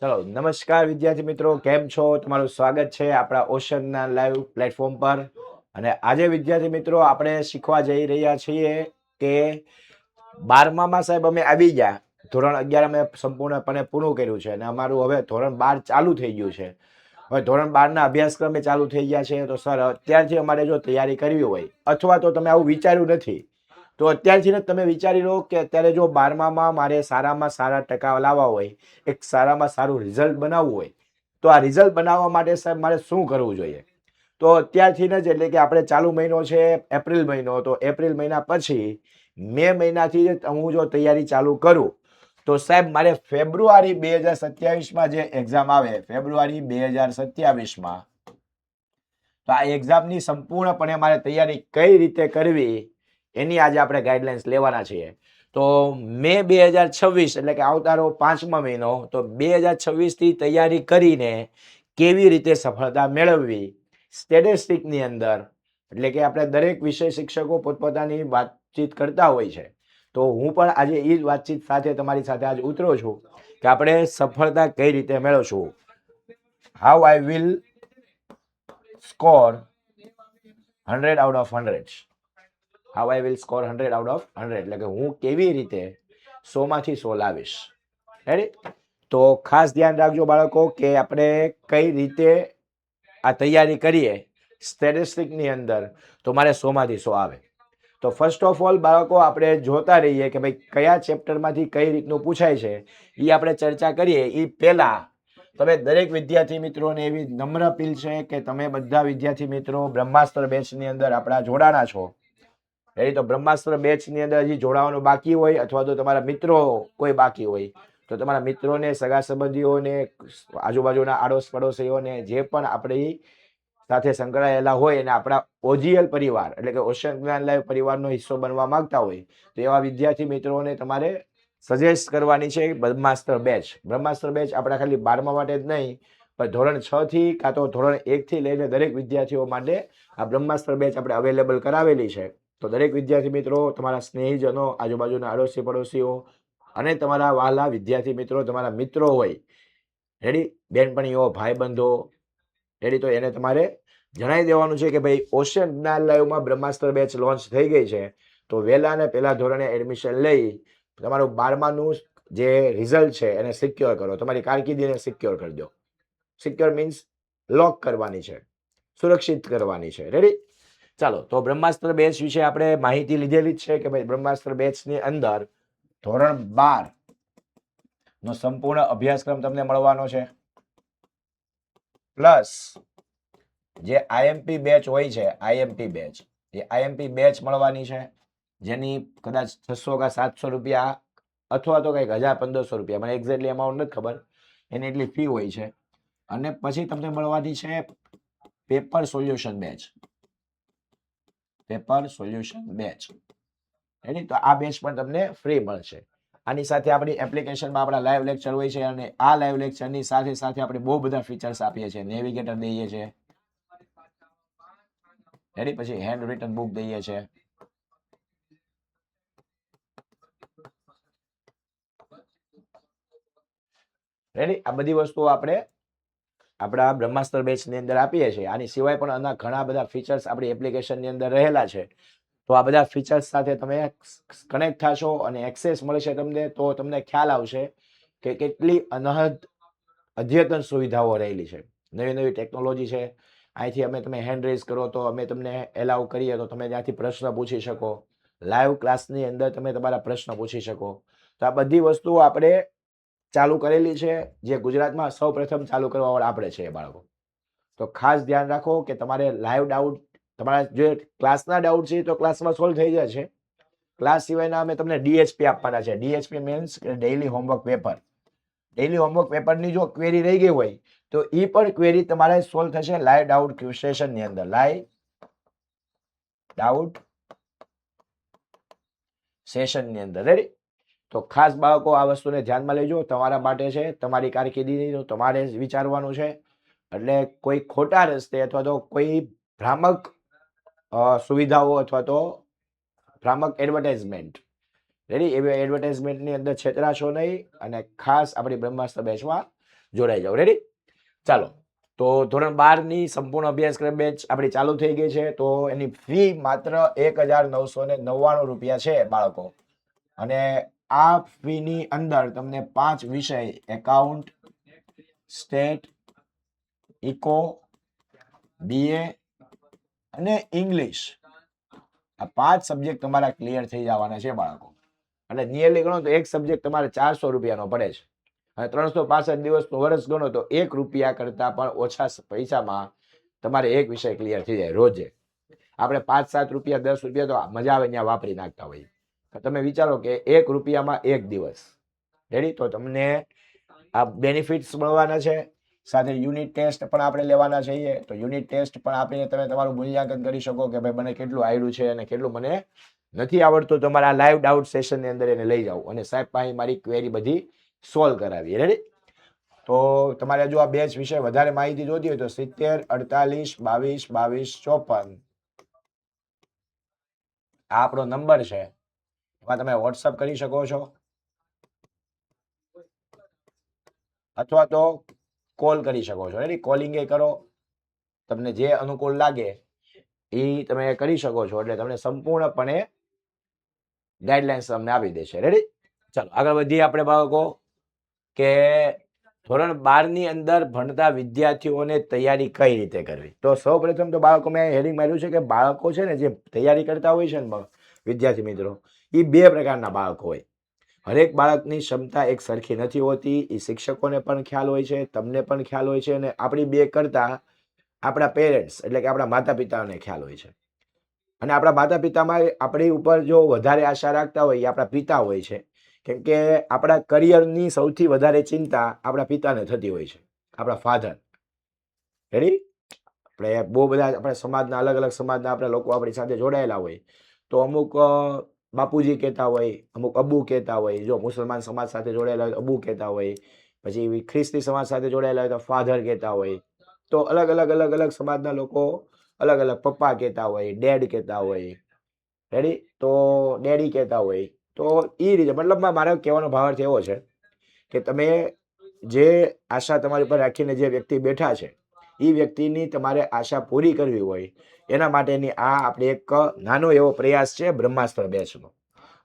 ચલો નમસ્કાર વિદ્યાર્થી મિત્રો, કેમ છો? તમારું સ્વાગત છે આપણા ઓશનના લાઈવ પ્લેટફોર્મ પર. અને આજે વિદ્યાર્થી મિત્રો આપણે શીખવા જઈ રહ્યા છીએ કે 12માં સાહેબ અમે આવી ગયા. ધોરણ 11 અમે સંપૂર્ણપણે પૂરું કર્યું છે અને અમારું હવે ધોરણ 12 ચાલુ થઈ ગયું છે. હવે ધોરણ 12ના અભ્યાસક્રમે ચાલુ થઈ ગયા છે. તો સર અત્યારથી અમારે જો તૈયારી કરવી હોય અથવા તો તમે આવું વિચાર્યું નથી તો અત્યારથી જ તમે વિચારી લો કે અત્યારે જો 12માં મારે સારામાં સારા ટકા લાવવા હોય, એક સારામાં સારું રિઝલ્ટ બનાવવું હોય, તો આ રિઝલ્ટ બનાવવા માટે સાહેબ મારે શું કરવું જોઈએ? તો અત્યારથી જ એટલે કે આપણે ચાલુ મહિનો છે એપ્રિલ મહિનો, તો એપ્રિલ મહિના પછી મે મહિનાથી જ હું જો તૈયારી ચાલુ કરું તો સાહેબ મારે ફેબ્રુઆરી 2027માં જે એક્ઝામ આવે, ફેબ્રુઆરી 2027માં, તો આ એક્ઝામની સંપૂર્ણપણે મારે તૈયારી કઈ રીતે કરવી એની આજે આપણે ગાઈડલાઇન્સ લેવાના છીએ. તો મે 2026 એટલે કે આવતારો 5મા મહિનો, તો 2026થી તૈયારી કરીને કેવી રીતે સફળતા મેળવવી સ્ટેટિસ્ટિક્સની અંદર, એટલે કે આપણે દરેક વિષય શિક્ષકો પોતપોતાની વાતચીત કરતા હોય છે. તો હું પણ આજે એ જ વાતચીત સાથે તમારી સાથે આજે ઉતરો છું કે આપણે સફળતા કઈ રીતે મેળવશું. How I will score 100 out of 100. How I will score 100 out of 100 એટલે કે હું કેવી રીતે 100માંથી 100 લાવીશ. રેડી? તો ખાસ ધ્યાન રાખજો બાળકો કે આપણે કઈ રીતે આ તૈયારી કરીએ સ્ટેટિસ્ટિક્સની અંદર તો મારે 100માંથી 100 આવે. તો ફર્સ્ટ ઓફ ઓલ બાળકો આપણે જોતા રહીએ કે ભાઈ કયા ચેપ્ટરમાંથી કઈ રીતનું પૂછાય છે એ આપણે ચર્ચા કરીએ એ પહેલા તમે દરેક વિદ્યાર્થી મિત્રોને એવી નમ્ર અપીલ છે કે તમે બધા વિદ્યાર્થી મિત્રો બ્રહ્માસ્ત્ર બેચની અંદર આપણા જોડાણા છો. એ તો બ્રહ્માસ્ત્ર બેચની અંદર હજી જોડાવાનું બાકી હોય અથવા તો તમારા મિત્રો કોઈ બાકી હોય તો તમારા મિત્રોને, સગા સંબંધીઓને, આજુબાજુના આડોશ પડોશીઓને જે પણ આપણી સાથે સંકળાયેલા હોય અને આપણા ઓજીએલ પરિવાર એટલે કે ઓશન જ્ઞાન લાઈવ પરિવારનો હિસ્સો બનવા માંગતા હોય તો એવા વિદ્યાર્થી મિત્રોને તમારે સજેસ્ટ કરવાની છે બ્રહ્માસ્ત્ર બેચ. બ્રહ્માસ્ત્ર બેચ આપણા ખાલી 12મા માટે જ નહીં પણ ધોરણ 6 થી કાં તો ધોરણ 1 થી લઈને દરેક વિદ્યાર્થીઓ માટે આ બ્રહ્માસ્ત્ર બેચ આપણે અવેલેબલ કરાવેલી છે. તો દરેક વિદ્યાર્થી મિત્રો, તમારા સ્નેહીજનો, આજુબાજુના આડોશી પડોશીઓ અને તમારા વહાલા વિદ્યાર્થી મિત્રો, તમારા મિત્રો હોય, રેડી, બેનપણીઓ, ભાઈબંધો, રેડી, તો એને તમારે જણાવી દેવાનું છે કે ભાઈ ઓશન જ્ઞાન લાઈવમાં બ્રહ્માસ્ત્ર બેચ લોન્ચ થઈ ગઈ છે. તો વહેલા ને પહેલા ધોરણે એડમિશન લઈ તમારું 12માનું જે રિઝલ્ટ છે એને સિક્યોર કરો, તમારી કારકિર્દીને સિક્યોર કરી દો. સિક્યોર મીન્સ લોક કરવાની છે, સુરક્ષિત કરવાની છે. રેડી? ચાલો, તો બ્રહ્માસ્ત્ર બેચ વિશે આપણે માહિતી લીધેલી જ છે કે ભાઈ બ્રહ્માસ્ત્ર બેચની અંદર ધોરણ 12 નો સંપૂર્ણ અભ્યાસક્રમ તમને મળવાનો છે, પ્લસ જે આઈએમપી બેચ હોય છે, આઈએમપી બેચ, એ આઈએમપી બેચ મળવાની છે જેની કદાચ 600 કે 700 રૂપિયા અથવા તો કંઈક 1000-1500 રૂપિયા, મને એક્ઝેક્ટલી અમાઉન્ટ નથી ખબર, એની એટલી ફી હોય છે. અને પછી તમને મળવાની છે paper solution batch. Paper solution batch, ready? તો આ બેચ પણ તમને ફ્રી મળશે. આની સાથે આપણી એપ્લિકેશનમાં આપણા લાઈવ લેક્ચર હોય છે અને આ લાઈવ લેક્ચરની સાથે સાથે આપણે બહુ બધા ફીચર્સ આપીએ છીએ. નેવિગેટર દઈએ છીએ, રેડી, પછી હેન્ડ રિટન બુક દઈએ છીએ, રેડી. આ બધી વસ્તુઓ આપણે આપણા બ્રહ્માસ્ત્ર બેચની અંદર આપીએ છીએ. આની સિવાય પણ આના ઘણા બધા ફીચર્સ આપણી એપ્લિકેશનની અંદર રહેલા છે. તો આ બધા ફીચર્સ સાથે તમે કનેક્ટ થશો અને એક્સેસ મળશે તમને, તો તમને ખ્યાલ આવશે કે કેટલી અનહદ અદ્યતન સુવિધાઓ રહેલી છે, નવી નવી ટેકનોલોજી છે. અહીંથી અમે તમે હેન્ડ રેઝ કરો તો અમે તમને એલાઉ કરીએ તો તમે ત્યાંથી પ્રશ્ન પૂછી શકો. લાઈવ ક્લાસની અંદર તમે તમારા પ્રશ્ન પૂછી શકો. તો આ બધી વસ્તુઓ આપણે ચાલુ કરેલી છે, જે ગુજરાતમાં સૌ પ્રથમ ચાલુ કરવા વાળા આપણે છે બાળકો. તો ખાસ ધ્યાન રાખો કે તમારે લાઈવ ડાઉટ, તમારા જે ક્લાસના ડાઉટ છે તો ક્લાસમાં સોલ્વ થઈ જાય છે. ક્લાસ સિવાયના અમે તમને ડીએચપી આપવાના છે. DHP means daily homework paper. Daily homework પેપરની જો ક્વેરી રહી ગઈ હોય તો એ પણ ક્વેરી તમારે સોલ્વ થશે લાઈવ ડાઉટ સેશનની અંદર. લાઈવ ડાઉટ સેશનની અંદર, રેડી? તો ખાસ બાળકો આ વસ્તુને ધ્યાનમાં લેજો. તમારા માટે છે, તમારી કારકિર્દીનું તમારે જ વિચારવાનું છે. એટલે કોઈ ખોટા રસ્તે અથવા તો કોઈ ભ્રામક સુવિધાઓ અથવા તો ભ્રામક એડવર્ટાઇઝમેન્ટ, રેડી, એવી એડવર્ટાઇઝમેન્ટની અંદર છેતરાશો નહીં. અને ખાસ આપણી બ્રહ્માસ્ત્ર બેચમાં જોડાઈ જાઓ. રેડી? ચાલો, તો ધોરણ 12ની સંપૂર્ણ અભ્યાસક્રમ બેચ આપણી ચાલુ થઈ ગઈ છે. તો એની ફી માત્ર 1999 રૂપિયા છે બાળકો. અને આ ફીની અંદર તમને 5 વિષય એકાઉન્ટ, સ્ટેટ, ઇકો, બીએ અને ઇંગ્લિશ, આ 5 સબ્જેક્ટ તમારા ક્લિયર થઈ જવાના છે બાળકો. અને નિયરલી ગણો તો એક સબ્જેક્ટ તમારે 400 રૂપિયાનો પડે છે. અને 365 દિવસનું વર્ષ ગણો તો 1 રૂપિયા કરતા પણ ઓછા પૈસામાં તમારે એક વિષય ક્લિયર થઈ જાય રોજે. આપણે 5-7 રૂપિયા 10 રૂપિયા તો મજા આવે ત્યાં વાપરી નાખતા હોય. તમે વિચારો કે 1 રૂપિયામાં 1 દિવસ. રેડી? તો તમને આ બેનિફિટ્સ મળવાના છે. સાથે યુનિટ ટેસ્ટ પણ આપણે લેવાના છીએ. તો યુનિટ ટેસ્ટ પણ આપીને તમે તમારું મૂલ્યાંકન કરી શકો કે ભાઈ મને કેટલું આવડ્યું છે અને કેટલું મને નથી આવડતું. તમારા લાઈવ ડાઉટ સેશનની અંદર એને લઈ જાઓ અને સાહેબ પાસે મારી ક્વેરી બધી સોલ્વ કરાવી. રેડી? તો તમારે જો આ બેચ વિશે વધારે માહિતી જોતી હોય તો 70 48 22 22 54 આ આપણો નંબર છે. એમાં તમે વોટ્સઅપ કરી શકો છો અથવા તો કોલ કરી શકો છો. રેડી? કોલિંગ એ કરો, તમને જે અનુકૂળ લાગે એ તમે કરી શકો છો. એટલે તમને સંપૂર્ણપણે ગાઈડલાઇન્સ તમને આપી દેશે. રેડી? ચાલો આગળ વધીએ આપણે બાળકો કે ધોરણ 12ની અંદર ભણતા વિદ્યાર્થીઓને તૈયારી કઈ રીતે કરવી. તો સૌપ્રથમ તો બાળકો મેં હેડિંગ માર્યું છે કે બાળકો છે ને જે તૈયારી કરતા હોય છે ને વિદ્યાર્થી મિત્રો, એ 2 પ્રકારના બાળકો હોય. હરેક બાળકની ક્ષમતા એક સરખી નથી હોતી. એ શિક્ષકોને પણ ખ્યાલ હોય છે, તમને પણ ખ્યાલ હોય છે અને આપણી 2 કરતા આપણા પેરેન્ટ્સ એટલે કે આપણા માતા પિતાને ખ્યાલ હોય છે. અને આપણા માતા પિતામાં આપણી ઉપર જો વધારે આશા રાખતા હોય એ આપણા પિતા હોય છે. કેમ કે આપણા કરિયરની સૌથી વધારે ચિંતા આપણા પિતાને થતી હોય છે, આપણા ફાધર. રેડી? આપણે બહુ બધા આપણે સમાજના અલગ અલગ સમાજના આપણે લોકો આપણી સાથે જોડાયેલા હોય. તો અમુક બાપુજી કહેતા હોય, અમુક અબ્બુ કહેતા હોય. જો મુસલમાન સમાજ સાથે જોડાયેલા હોય તો અબ્બુ કહેતા હોય. પછી ખ્રિસ્તી સમાજ સાથે જોડાયેલા હોય તો ફાધર કહેતા હોય. તો અલગ અલગ સમાજના લોકો અલગ અલગ પપ્પા કહેતા હોય, ડેડ કહેતા હોય. રેડી? તો ડેડી કહેતા હોય. તો એ રીતે મતલબમાં મારો કહેવાનો ભાવાર્થ એવો છે કે તમે જે આશા તમારી ઉપર રાખીને જે વ્યક્તિ બેઠા છે એ વ્યક્તિની તમારે આશા પૂરી કરવી હોય એના માટેની આ આપણે એક નાનો એવો પ્રયાસ છે બ્રહ્માસ્ત્ર બેચનો.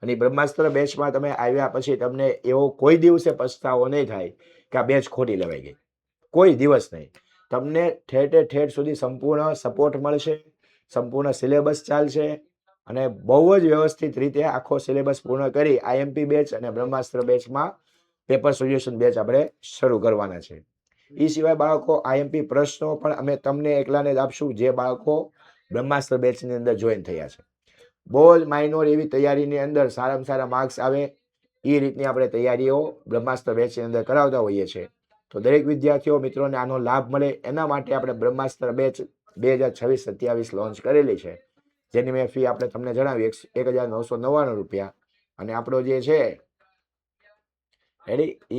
અને બ્રહ્માસ્ત્ર બેચમાં તમે આવ્યા પછી તમને એવો કોઈ દિવસે પછતાવો નહીં થાય કે આ બેચ ખોટી લેવાઈ ગઈ. કોઈ દિવસ નહીં. તમને ઠેઠ સુધી સંપૂર્ણ સપોર્ટ મળશે, સંપૂર્ણ સિલેબસ ચાલશે અને બહુ જ વ્યવસ્થિત રીતે આખો સિલેબસ પૂર્ણ કરી આઈએમપી બેચ અને બ્રહ્માસ્ત્ર બેચમાં પેપર સોલ્યુશન બેચ આપણે શરૂ કરવાના છે. એ સિવાય બાળકો આઈએમપી પ્રશ્નો પણ અમે તમને એકલાને જ આપશું જે બાળકો બ્રહ્માસ્ત્ર બેચની અંદર જોઈન થયા છે. બહુ જ માઇનોર એવી તૈયારીની અંદર સારામાં સારા માર્ક્સ આવે એ રીતની આપણે તૈયારીઓ બ્રહ્માસ્ત્ર બેચની અંદર કરાવતા હોઈએ છીએ. તો દરેક વિદ્યાર્થીઓ મિત્રોને આનો લાભ મળે એના માટે આપણે બ્રહ્માસ્ત્ર બેચ 2026-27 લોન્ચ કરેલી છે. જેની મેં ફી આપણે તમને જણાવી 1999 રૂપિયા. અને આપણો જે છે રેડી એ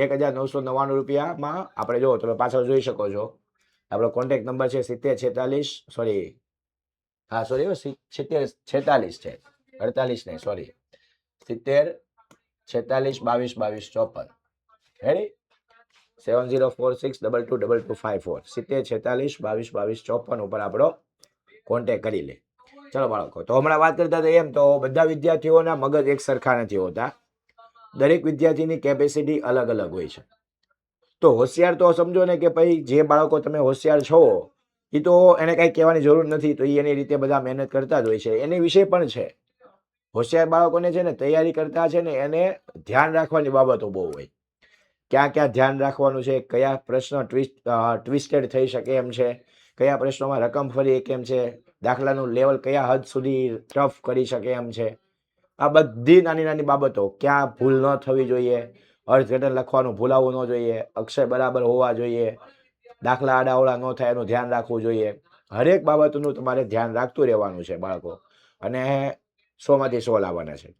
1999 રૂપિયામાં આપણે જો તમે પાછળ જોઈ શકો છો આપણો કોન્ટેક્ટ નંબર છે 70 46 સોરી 46 છે 48 નહીં સોરી 70 46 22 22 54. રેડી? 7046222254 70 46 22 22 54 ઉપર આપણો કોન્ટેક્ટ કરી લે. ચલો બાળકો, તો હમણાં વાત કરતા હતા એમ તો બધા વિદ્યાર્થીઓના મગજ એક સરખા નથી હોતા. દરેક વિદ્યાર્થીની કેપેસિટી અલગ અલગ હોય છે. તો હોશિયાર તો સમજો ને કે ભાઈ જે બાળકો તમે હોશિયાર છો એ તો એને કાંઈ કહેવાની જરૂર નથી. તો એ એની રીતે બધા મહેનત કરતા જ હોય છે. એની વિશે પણ છે હોશિયાર બાળકોને છે ને તૈયારી કરતા છે ને એને ધ્યાન રાખવાની બાબતો બહુ હોય. ક્યાં ક્યાં ધ્યાન રાખવાનું છે, કયા પ્રશ્ન ટ્વિસ્ટેડ થઈ શકે એમ છે, કયા પ્રશ્નોમાં રકમ ફરી કેમ છે, દાખલાનું લેવલ કયા હદ સુધી ટફ કરી શકે એમ છે. આ બધી નાની નાની બાબતો ક્યાં ભૂલ ન થવી જોઈએ, અર્થઘટન લખવાનું ભૂલાવવું ન જોઈએ, અક્ષર બરાબર હોવા જોઈએ, દાખલા આડાઅવળા ન થાય એનું ધ્યાન રાખવું જોઈએ. હરેક બાબતનું તમારે ધ્યાન રાખતું રહેવાનું છે બાળકો. અને 100માંથી 100 લાવવાના છે.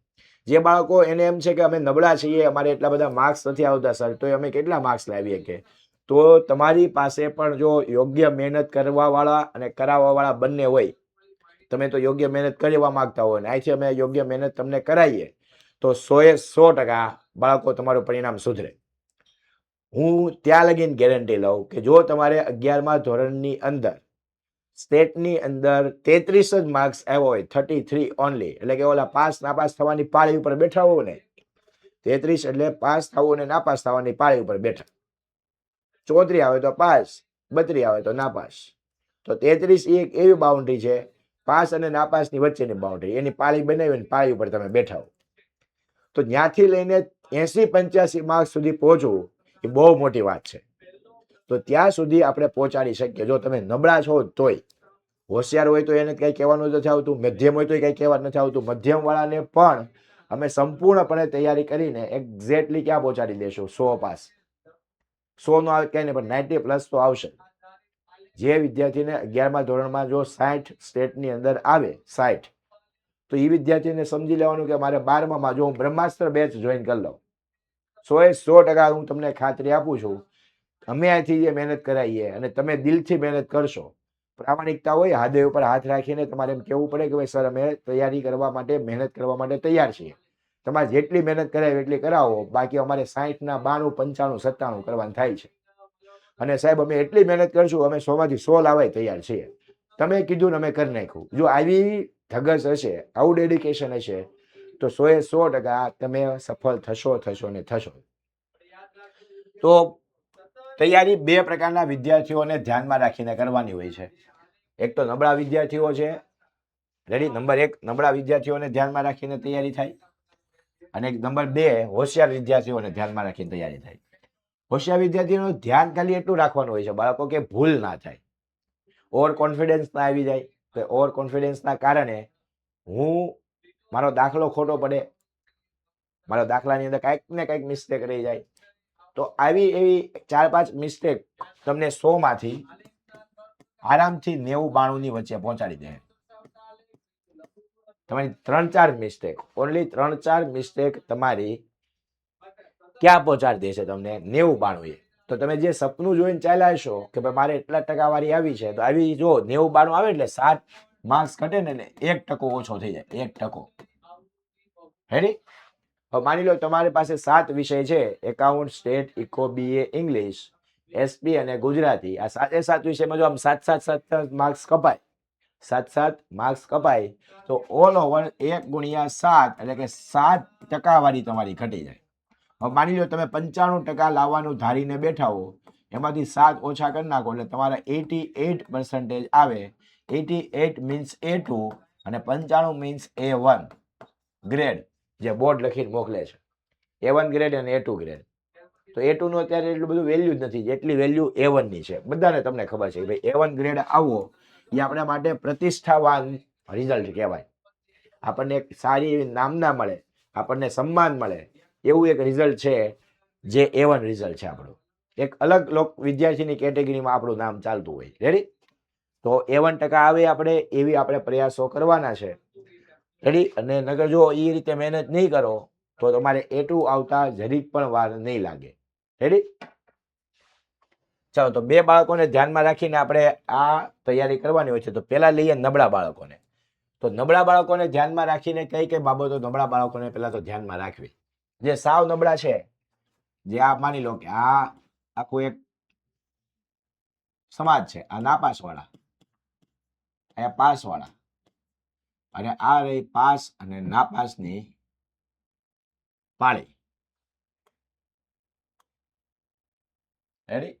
જે બાળકો એને એમ છે કે અમે નબળા છીએ, અમારે એટલા બધા માર્ક્સ નથી આવતા સર, તો અમે કેટલા માર્ક્સ લાવીએ કે તો તમારી પાસે પણ જો યોગ્ય મહેનત કરવાવાળા અને કરાવવાવાળા બંને હોય, તમે તો યોગ્ય મહેનત કરવા માંગતા હોય ને અહીંથી અમે યોગ્ય મહેનત તમને કરાવીએ તો 100% બાળકો તમારું પરિણામ સુધરે. હું ત્યાં લગીને ગેરંટી લઉં કે જો તમારે 11મા ધોરણની અંદર સ્ટેટની અંદર 33 જ માર્ક્સ આવ્યો હોય, 33 ઓનલી, એટલે કે ઓલા પાસ નાપાસ થવાની પાળી ઉપર બેઠા હોવ ને, 33 એટલે પાસ થવું અને નાપાસ થવાની પાળી ઉપર બેઠા, 34 આવે તો પાસ, 32 આવે તો નાપાસ. તો 33 એ એક એવી બાઉન્ડ્રી છે પાસ અને નાપાસની વચ્ચેની બાઉન્ડ્રી, એની પાળી બનાવીને પાળી ઉપર તમે બેઠા હો. તો ત્યાંથી લઈને 80-85 માર્ક્સ સુધી પહોંચવું એ બહુ મોટી વાત છે. તો ત્યાં સુધી આપણે પહોંચાડી શકીએ. જો તમે નબળા છો તોય, હોશિયાર હોય તો એને કંઈ કહેવાનું નથી આવતું, મધ્યમ હોય તો કંઈ કહેવા નથી આવતું, મધ્યમ વાળાને પણ અમે સંપૂર્ણપણે તૈયારી કરીને એક્ઝેક્ટલી ક્યાં પહોંચાડી દેશું? 100 પાસ. 100 નો આવે ક્યાંય નહીં, પણ 90+ તો આવશે. જે વિદ્યાર્થીને 11મા ધોરણમાં જો 60 સ્ટેટની અંદર આવે, 60, તો એ વિદ્યાર્થીને સમજી લેવાનું કે મારે 12મામાં જો હું બ્રહ્માસ્ત્ર બેચ જોઈન કરી લઉં, 100% હું તમને ખાતરી આપું છું, અમે અહીંથી જે મહેનત કરાવીએ અને તમે દિલથી મહેનત કરશો, પ્રામાણિકતા હોય, હાથે ઉપર હાથ રાખીને તમારે એમ કહેવું પડે કે ભાઈ સર અમે તૈયારી કરવા માટે, મહેનત કરવા માટે તૈયાર છીએ. તમારે જેટલી મહેનત કરાવે એટલી કરાવો, બાકી અમારે 60 ના 92, 95, 97 કરવાનું થાય છે. અને સાહેબ અમે એટલી મહેનત કરશું, અમે 100માંથી 100 લાવવા તૈયાર છીએ. તમે કીધું ને અમે કરી નાખ્યું. જો આવી ધગસ હશે, આવું ડેડિકેશન હશે, તો 100% તમે સફળ થશો ને થશો. તો તૈયારી બે પ્રકારના વિદ્યાર્થીઓને ધ્યાનમાં રાખીને કરવાની હોય છે. એક તો નબળા વિદ્યાર્થીઓ છે, રેડી, નંબર 1 નબળા વિદ્યાર્થીઓને ધ્યાનમાં રાખીને તૈયારી થાય, અને નંબર 2 હોશિયાર વિદ્યાર્થીઓને ધ્યાનમાં રાખીને તૈયારી થાય. હોશિયાર વિદ્યાર્થીઓનું ધ્યાન ખાલી એટલું રાખવાનું હોય છે બાળકો કે ભૂલ ના થાય, ઓવર કોન્ફિડન્સ ના આવી જાય. તો ઓવર કોન્ફિડન્સના કારણે મારો દાખલો ખોટો પડે, મારા દાખલાની અંદર કાંઈક ને કાંઈક મિસ્ટેક રહી જાય. તો આવી એવી 4-5 મિસ્ટેક તમને 100માંથી આરામથી 90-92 ની વચ્ચે પહોંચાડી દે. તમારી 3-4 મિસ્ટેક, ઓનલી 3-4 મિસ્ટેક તમારી ક્યાં પહોંચાડી દેશે તમને? 90-92. તો તમે જે સપનું જોઈને ચાલ્યા હશો કે ભાઈ મારે એટલા ટકાવારી આવી છે, તો આવી જો 90-92 આવે એટલે 7 માર્ક્સ ઘટે ને, એટલે 1% ઓછો થઈ જાય, 1%. રેડી? હવે માની લો તમારી પાસે 7 વિષય છે, account, state, eco, BA, English, SP અને ગુજરાતી. આ 7 વિષયમાં જો આમ 7 માર્ક્સ કપાય, 7 માર્ક્સ કપાય, તો ઓલ ઓવર 1 × 7 એટલે કે 7% વાળી તમારી ઘટી જાય. હવે માની લો તમે 95% લાવવાનું ધારીને બેઠા હો, એમાંથી 7 ઓછા કરી નાખો એટલે તમારા 88% આવે. 88 મીન્સ A2 અને 95 મીન્સ A1 ગ્રેડ, જે બોર્ડ લખીને મોકલે છે. A1 ગ્રેડ અને A2 ગ્રેડ. તો A2 નું અત્યારે એટલું બધું વેલ્યુ જ નથી જેટલી વેલ્યુ A1 ની છે. બધાને તમને ખબર છે કે ભાઈ A1 ગ્રેડ આવવો એ આપણા માટે પ્રતિષ્ઠાવાન રિઝલ્ટ કહેવાય. આપણને એક સારી એવી નામના મળે, આપણને સન્માન મળે, એવું એક રિઝલ્ટ છે જે A1 રિઝલ્ટ છે આપણું. એક અલગ વિદ્યાર્થીની કેટેગરીમાં આપણું નામ ચાલતું હોય. રેડી? તો A1% આવે આપણે એવી આપણે પ્રયાસો કરવાના છે. રેડી? અને નગર જો એ રીતે મહેનત નહીં કરો તો તમારે A2 આવતા જરીક પણ વાર નહીં લાગે. રેડી? ચાલો, તો 2 બાળકોને ધ્યાનમાં રાખીને આપણે આ તૈયારી કરવાની હોય છે. તો પહેલા લઈએ નબળા બાળકોને. તો નબળા બાળકોને ધ્યાનમાં રાખીને કઈ બાબતો નબળા બાળકોને પહેલા તો ધ્યાનમાં રાખવી? જે સાવ નબળા છે, જે આ માની લો કે આ આખું એક સમાજ છે, આ નાપાસ વાળા, આ પાસ વાળા, અને આ રહી પાસ અને નાપાસની પાળી. રેડી?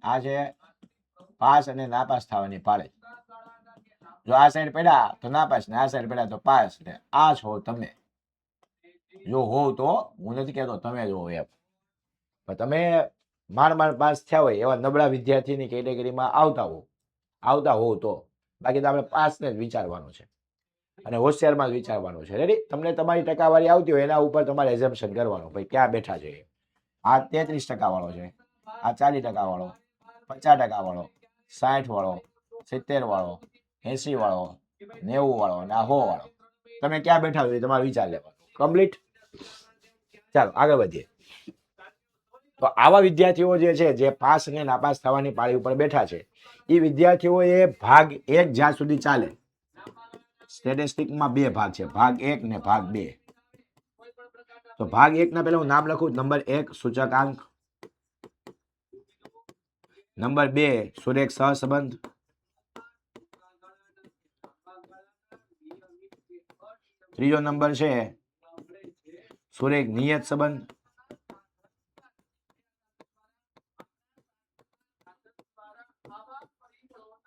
આ છે પાસ અને નાપાસ થવાની પાળી. જો આ સાઈડ પડ્યા તો નાપાસ, ને આ સાઈડ પડ્યા તો પાસ. ને આ છો તમે. જો હોવ તો, હું નથી કહેતો તમે જ હો એમ, પણ તમે માંડ પાસ થયા હોય એવા નબળા વિદ્યાર્થીની કેટેગરીમાં આવતા હોવ તો. બાકી તો આપણે પાસને જ વિચારવાનું છે અને હોશિયારમાં જ વિચારવાનું છે. રેડી? તમને તમારી ટકાવારી આવતી હોય એના ઉપર તમારે એઝમ્પશન કરવાનું, ભાઈ ક્યાં બેઠા છે. આ 33% વાળો છે, આ 40% વાળો, 50% વાળો, 60 વાળો, 70 વાળો, 80 વાળો, 90 વાળો અને આ 100 વાળો. તમે ક્યાં બેઠા હોય તમારે વિચાર લેવાનો. કમ્પ્લીટ. ચાલો આગળ વધીએ. તો આવા વિદ્યાર્થીઓ જે છે જે પાસ અને નાપાસ થવાની પાળી ઉપર બેઠા છે એ વિદ્યાર્થીઓએ ભાગ 1 જ્યાં સુધી ચાલે, સ્ટેટિસ્ટિકમાં 2 ભાગ છે, ભાગ 1 ને ભાગ 2. તો ભાગ 1 ના પહેલા હું નામ લખું. નંબર 1 સૂચકાંક, નંબર 2 સુરેખ સહસંબંધ, ત્રીજો નંબર છે સુરેખ નિયત સંબંધ,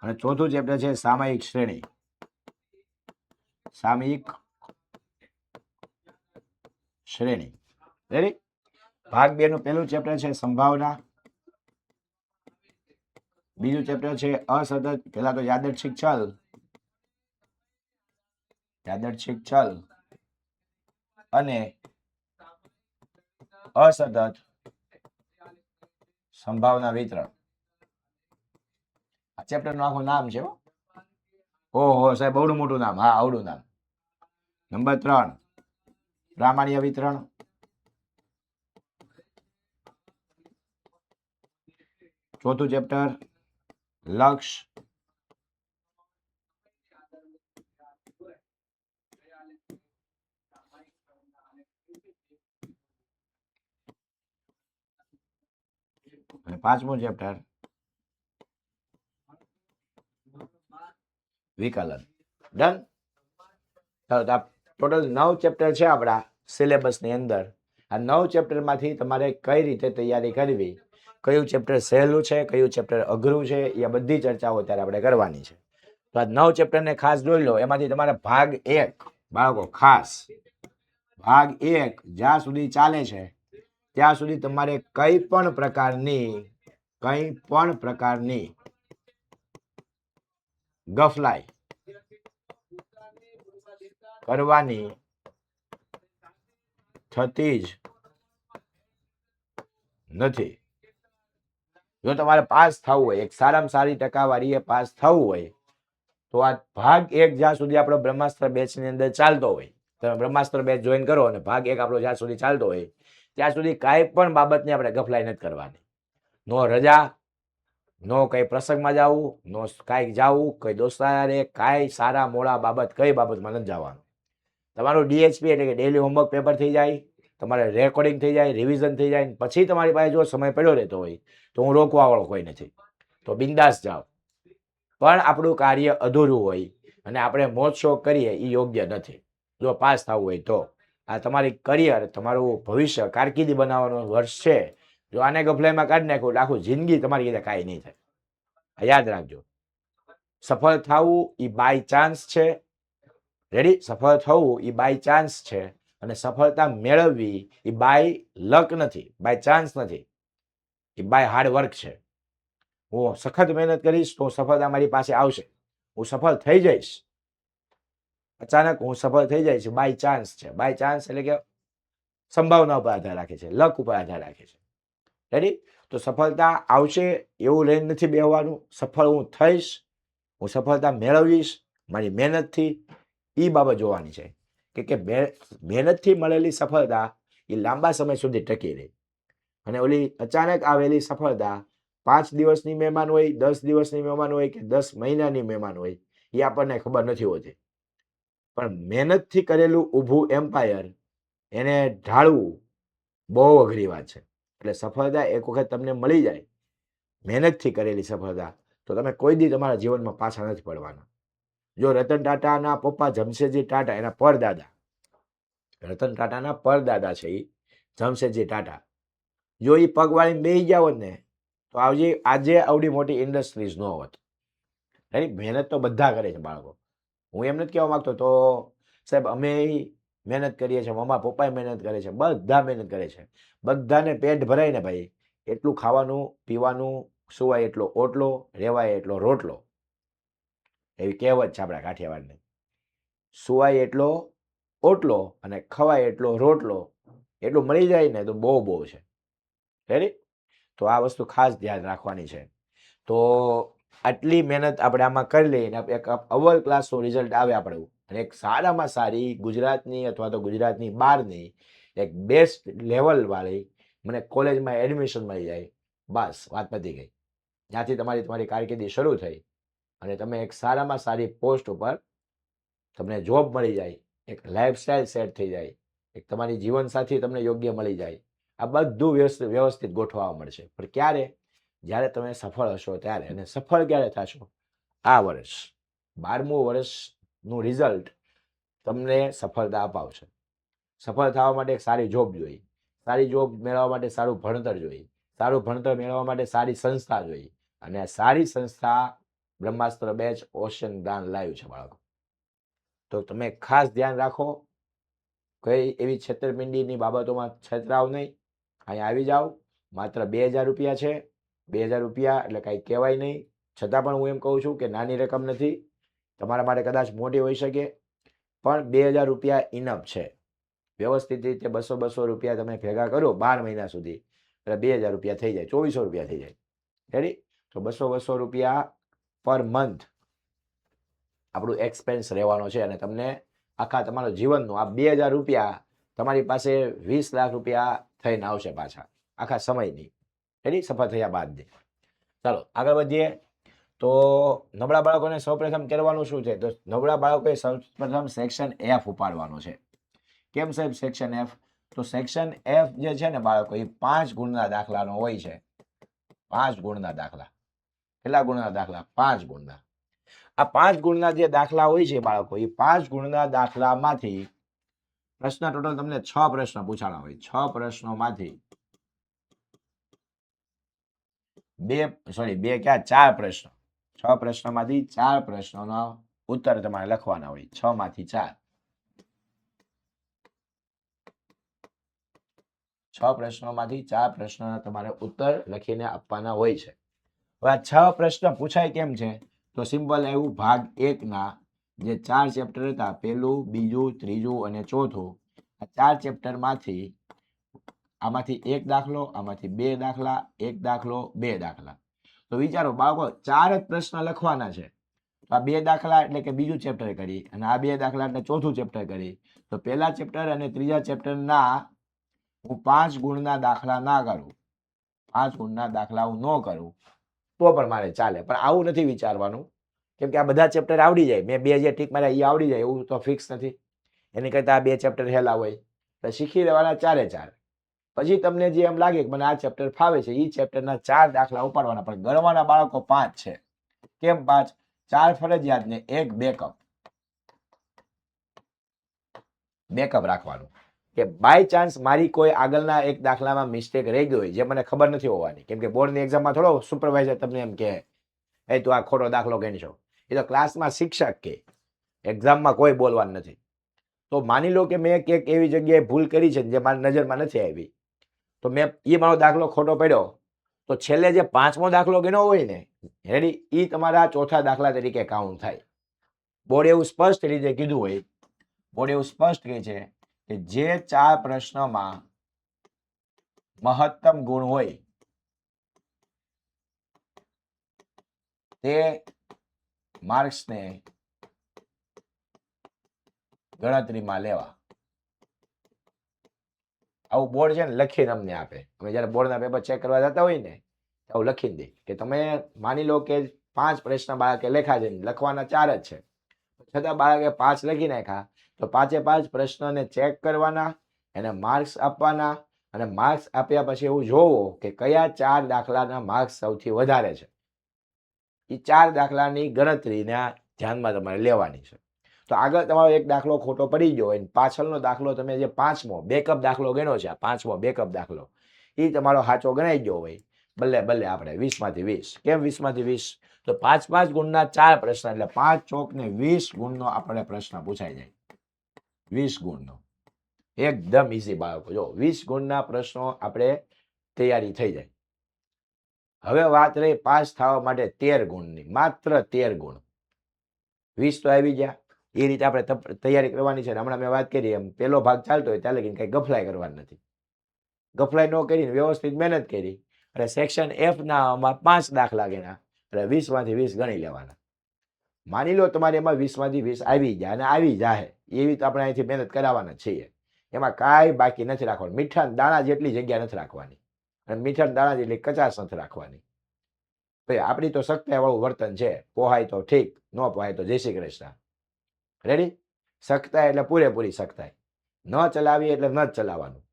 અને ચોથું ચેપ્ટર છે સામયિક શ્રેણી. સામયિક શ્રેણી. રેડી? ભાગ 2 નું પહેલું ચેપ્ટર છે સંભાવના, બીજું ચેપ્ટર છે અસતત. પહેલા તો યાદચ્છિક ચલ, અને અસતત સંભાવના વિતરણ. આ ચેપ્ટર નું આખું નામ છે. ઓહો સાહેબ, બહુ મોટું નામ. હા, આવડું નામ. નંબર 3 પ્રામાણ્ય વિતરણ, ચોથું ચેપ્ટર લક્ષ, અને પાંચમું ચેપ્ટર વિકલન. ડન. ટોટલ 9 ચેપ્ટર છે આપણા સિલેબસની અંદર. આ 9 ચેપ્ટરમાંથી તમારે કઈ રીતે તૈયારી કરવી, કયું ચેપ્ટર સહેલું છે, કયું ચેપ્ટર અઘરું છે, એ બધી ચર્ચાઓ અત્યારે આપણે કરવાની છે. તો આ 9 ચેપ્ટરને ખાસ જોઈ લો. એમાંથી તમારે ભાગ 1 બાળકો ખાસ ભાગ 1 જ્યાં સુધી ચાલે છે ત્યાં સુધી તમારે કઈ પણ પ્રકારની ગફલાઈ કરવાની થતી જ નથી. જો તમારે પાસ થવું હોય, એક સારામાં સારી ટકાવારીએ પાસ થવું હોય, તો આ ભાગ 1 જ્યાં સુધી આપણો બ્રહ્માસ્ત્ર બેચની અંદર ચાલતો હોય, તમે બ્રહ્માસ્ત્ર બેચ જોઈન કરો અને ભાગ 1 આપણો જ્યાં સુધી ચાલતો હોય ત્યાં સુધી કાંઈ પણ બાબતની આપણે ગફલાઈ નથી કરવાની. નો રજા, નો કઈ પ્રસંગમાં જવું, નો કાંઈક જવું, કઈ દોસ્તારે કાંઈ સારા મોડા બાબત કઈ બાબતમાં નથી જવાનું. તમારું DHP એટલે કે ડેલી હોમવર્ક પેપર થઈ જાય, તમારે રેકોર્ડિંગ થઈ જાય, રિવિઝન થઈ જાય, પછી તમારી પાસે જો સમય પડ્યો રહેતો હોય તો હું રોકવા વાળો કોઈ નથી, તો બિંદાસ જાઓ. પણ આપણું કાર્ય અધૂરું હોય અને આપણે મોજ શોખ કરીએ એ યોગ્ય નથી. જો પાસ થવું હોય તો આ તમારી કરિયર, તમારું ભવિષ્ય, કારકિર્દી બનાવવાનું વર્ષ છે. જો આને ગફલાઈમાં કાઢી નાખ્યું આખું જિંદગી તમારી રીતે કાંઈ નહીં થાય. યાદ રાખજો, સફળ થવું એ બાય ચાન્સ છે. રેડી? સફળ થવું એ બાય ચાન્સ છે, અને સફળતા મેળવવી એ બાય લક નથી, બાય ચાન્સ નથી, એ બાય હાર્ડ વર્ક છે. હું સખત મહેનત કરીશ તો સફળતા મારી પાસે આવશે. હું સફળ થઈ જઈશ, અચાનક હું સફળ થઈ જઈશ, બાય ચાન્સ છે. બાય ચાન્સ એટલે કે સંભાવના ઉપર આધાર રાખે છે, લક ઉપર આધાર રાખે છે. રેડી? તો સફળતા આવશે એવું લઈને નથી બેહવાનું. સફળ હું થઈશ, હું સફળતા મેળવીશ મારી મહેનતથી, એ બાબત જોવાની છે કે મહેનતથી મળેલી સફળતા એ લાંબા સમય સુધી ટકી રહે. અને ઓલી અચાનક આવેલી સફળતા 5 દિવસની મહેમાન હોય, 10 દિવસની મહેમાન હોય કે 10 મહિનાની મહેમાન હોય, એ આપણને ખબર નથી હોતી. પણ મહેનતથી કરેલું ઊભું એમ્પાયર એને ઢાળવું બહુ અઘરી વાત છે. એટલે સફળતા એક વખત તમને મળી જાય, મહેનતથી કરેલી સફળતા, તો તમે કોઈ દી તમારા જીવનમાં પાછા નથી પડવાના. જો રતન ટાટાના પપ્પા જમશેદજી ટાટા, એના પરદાદા, રતન ટાટાના પરદાદા છે એ જમશેદજી ટાટા, જો એ પગવાળીને બેસી ગયા હોત ને તો આજે આવડી મોટી ઇન્ડસ્ટ્રીઝ ન હોત. મહેનત તો બધા કરે છે બાળકો. હું એમ નથી કહેવા માંગતો તો સાહેબ અમે મહેનત કરીએ છીએ, મમ્મા પપ્પા મહેનત કરે છે, બધા મહેનત કરે છે. બધાને પેટ ભરાય ને ભાઈ, એટલું ખાવાનું પીવાનું, સુવાય એટલો ઓટલો, રહેવાય એટલો રોટલો, એવી કહેવત છે આપણા કાઠિયાવાડની. સુવાય એટલો ઓટલો અને ખવાય એટલો રોટલો, એટલું મળી જાય ને તો બહુ છે. રેડી? તો આ વસ્તુ ખાસ ધ્યાન રાખવાની છે. તો આટલી મહેનત આપણે આમાં કરી લઈએ, એક અવ્વલ ક્લાસનું રિઝલ્ટ આવે આપણે અને એક સારામાં સારી ગુજરાતની અથવા તો ગુજરાતની બહારની એક બેસ્ટ લેવલવાળી મને કોલેજમાં એડમિશન મળી જાય, બસ વાત પતી ગઈ. ત્યાંથી તમારી કારકિર્દી શરૂ થઈ અને તમે એક સારામાં સારી પોસ્ટ ઉપર તમને જોબ મળી જાય, એક લાઈફસ્ટાઈલ સેટ થઈ જાય, એક તમારી જીવનસાથી તમને યોગ્ય મળી જાય. આ બધું વ્યવસ્થિત ગોઠવવા મળશે. પણ ક્યારે? જ્યારે તમે સફળ હશો ત્યારે. અને સફળ ક્યારે થશો? આ વર્ષ 12મું વર્ષનું રિઝલ્ટ તમને સફળતા અપાવશે. સફળ થવા માટે એક સારી જોબ જોઈએ, સારી જોબ મેળવવા માટે સારું ભણતર જોઈએ, સારું ભણતર મેળવવા માટે સારી સંસ્થા જોઈએ. અને આ સારી સંસ્થા બ્રહ્માસ્ત્ર બેચ ઓશન દાન લાવ્યું છે બાળકો. તો તમે ખાસ ધ્યાન રાખો, કઈ એવી છેતરપિંડીની બાબતોમાં છેતરાવ નહીં. અહીંયા આવી જાઓ, માત્ર 2000 રૂપિયા છે. 2000 રૂપિયા એટલે કાંઈ કહેવાય નહીં. છતાં પણ હું એમ કહું છું કે નાની રકમ નથી, તમારા માટે કદાચ મોટી હોઈ શકે, પણ 2000 રૂપિયા ઇનફ છે. વ્યવસ્થિત રીતે 200 રૂપિયા તમે ભેગા કરો 12 મહિના સુધી એટલે 2000 રૂપિયા થઈ જાય, 2400 રૂપિયા થઈ જાય. રેડી? તો 200 રૂપિયા પર મંથ આપણું એક્સપેન્સ રહેવાનો છે. અને તમને આખા તમારા જીવનનું આ 2000 રૂપિયા તમારી પાસે 20 લાખ રૂપિયા થઈને આવશે પાછા આખા સમયની. રેડી? સફળ થયા બાદની. ચાલો આગળ વધીએ. તો નબળા બાળકોને સૌપ્રથમ કરવાનું શું છે? તો નબળા બાળકોએ સૌપ્રથમ સેક્શન એફ ઉપાડવાનો છે. કેમ સાહેબ સેક્શન એફ? તો સેક્શન એફ જે છે ને બાળકો, એ 5 ગુણના દાખલાનો હોય છે. 5 ગુણના દાખલા. કેટલા ગુણના દાખલા? 5 ગુણના. આ 5 ગુણના જે દાખલા હોય છે બાળકો, એ 5 ગુણના દાખલામાંથી પ્રશ્ન ટોટલ તમને 6 પ્રશ્ન પૂછાણા હોય. 6 પ્રશ્નોમાંથી 4 પ્રશ્ન. 6 પ્રશ્નોમાંથી 4 પ્રશ્નોનો ઉત્તર તમારે લખવાના હોય. 6 માંથી 4. 6 પ્રશ્નોમાંથી 4 પ્રશ્નોના તમારે ઉત્તર લખીને આપવાના હોય છે. હવે આ 6 પ્રશ્ન પૂછાય કેમ છે? તો સિમ્પલ એવું, ભાગ 1 ના જે 4 ચેપ્ટર હતા, પહેલું, બીજું, ત્રીજું અને ચોથું, આ 4 ચેપ્ટરમાંથી આમાંથી 1 દાખલો, આમાંથી 2 દાખલા, 1 દાખલો, 2 દાખલા. તો વિચારો બાળકો, 4 જ પ્રશ્ન લખવાના છે. તો આ 2 દાખલા એટલે કે બીજું ચેપ્ટર કરી, અને આ 2 દાખલા એટલે ચોથું ચેપ્ટર કરી. તો પહેલા ચેપ્ટર અને ત્રીજા ચેપ્ટરના હું 5 ગુણના દાખલા ના કરું, 5 ગુણના દાખલા હું ન કરું તો પણ મારે ચાલે. પણ આવું નથી વિચારવાનું, કેમ કે આ બધા ચેપ્ટર આવડી જાય. મેં 2 જે ટીક માર્યા એ આવડી જાય એવું તો ફિક્સ નથી. એની કરતાં આ 2 ચેપ્ટર હેલા હોય તો શીખી લેવાના 4. પછી તમને જે એમ લાગે કે મને આ ચેપ્ટર ફાવે છે, એ ચેપ્ટરના 4 દાખલા ઉપાડવાના. પણ ગણવાના બાળકો 5 છે. કેમ 5? 4 ફરજિયાત ને 1 બેકઅપ રાખવાનું. કે બાય ચાન્સ મારી કોઈ આગળના એક દાખલામાં મિસ્ટેક રહી ગઈ હોય જે મને ખબર નથી હોવાની. કેમ કે બોર્ડની એક્ઝામમાં થોડો સુપરવાઇઝર તમને એમ કહે, એ તું આ ખોટો દાખલો ગણશો. એ તો ક્લાસમાં શિક્ષક કે, એક્ઝામમાં કોઈ બોલવાનું નથી. તો માની લો કે મેં ક્યાંક એવી જગ્યાએ ભૂલ કરી છે જે મારી નજરમાં નથી આવી, તો મેં એ મારો દાખલો ખોટો પડ્યો, તો છેલ્લે જે 5મો દાખલો ગણ્યો હોય ને, રેડી, એ તમારા ચોથા દાખલા તરીકે કાઉન્ટ થાય. બોર્ડ એવું સ્પષ્ટ રીતે કીધું હોય, બોર્ડ એવું સ્પષ્ટ કહે છે કે જે 4 પ્રશ્નોમાં મહત્તમ ગુણ હોય તે માર્ક્સને ગણતરીમાં લેવા. આવું બોર્ડ છે ને લખીને અમને આપે. અમે જયારે બોર્ડના પેપર ચેક કરવા જતા હોય ને, આવું લખીને દે કે તમે માની લો કે 5 પ્રશ્ન બાળકે લખ્યા છે, લખવાના 4 જ છે, છતાં બાળકે 5 લખી નાખ્યા, તો 5 પ્રશ્નને ચેક કરવાના, એને માર્ક્સ આપવાના, અને માર્ક્સ આપ્યા પછી એવું જોવો કે કયા 4 દાખલાના માર્ક્સ સૌથી વધારે છે. એ 4 દાખલાની ગણતરીના ધ્યાનમાં તમારે લેવાની છે. તો આગળ તમારો એક દાખલો ખોટો પડી ગયો હોય, પાછળનો દાખલો તમે જે 5મો બેકઅપ દાખલો ગણ્યો છે, આ 5મો બેકઅપ દાખલો, એ તમારો સાચો ગણાઈ ગયો હોય, ભલે આપણે 20 માંથી 20. કેમ 20 માંથી 20? તો 5 ગુણના 4 પ્રશ્ન એટલે 5 ચોક ને 20 ગુણનો આપણે પ્રશ્ન પૂછાઈ જાય. 20 ગુણનો એકદમ ઈઝી બાળકો. જો 20 ગુણના પ્રશ્નો આપણે તૈયારી થઈ જાય. હવે વાત રહી પાસ થવા માટે 13 ગુણની, માત્ર 13 ગુણ. 20 તો આવી ગયા, એ રીતે આપણે તૈયારી કરવાની છે. હમણાં મેં વાત કરી એમ પહેલો ભાગ ચાલતો હોય ત્યારે કઈ ગફલાઈ કરવાની નથી. ગફલાઈ ન કરીને વ્યવસ્થિત મહેનત કરી અને સેક્શન એફ ના 5 દાખલા ગણ્યા એટલે 20 માંથી 20 ગણી લેવાના. માની લો તમારે એમાં 20માંથી 20 આવી જાય અને આવી જાય એવી તો આપણે અહીંથી મહેનત કરાવવાના છીએ. એમાં કાંઈ બાકી નથી રાખવાનું. મીઠા દાણા જેટલી જગ્યા નથી રાખવાની અને મીઠા દાણા જેટલી કચાશ નથી રાખવાની. ભાઈ આપણી તો સખ્તાઈવાળું વર્તન છે. પોહાય તો ઠીક, ન પોહાય તો જય શ્રી કૃષ્ણ. રેડી? સખ્તાઈ એટલે પૂરેપૂરી સખ્તાઈ. ન ચલાવી એટલે ન જ ચલાવવાનું.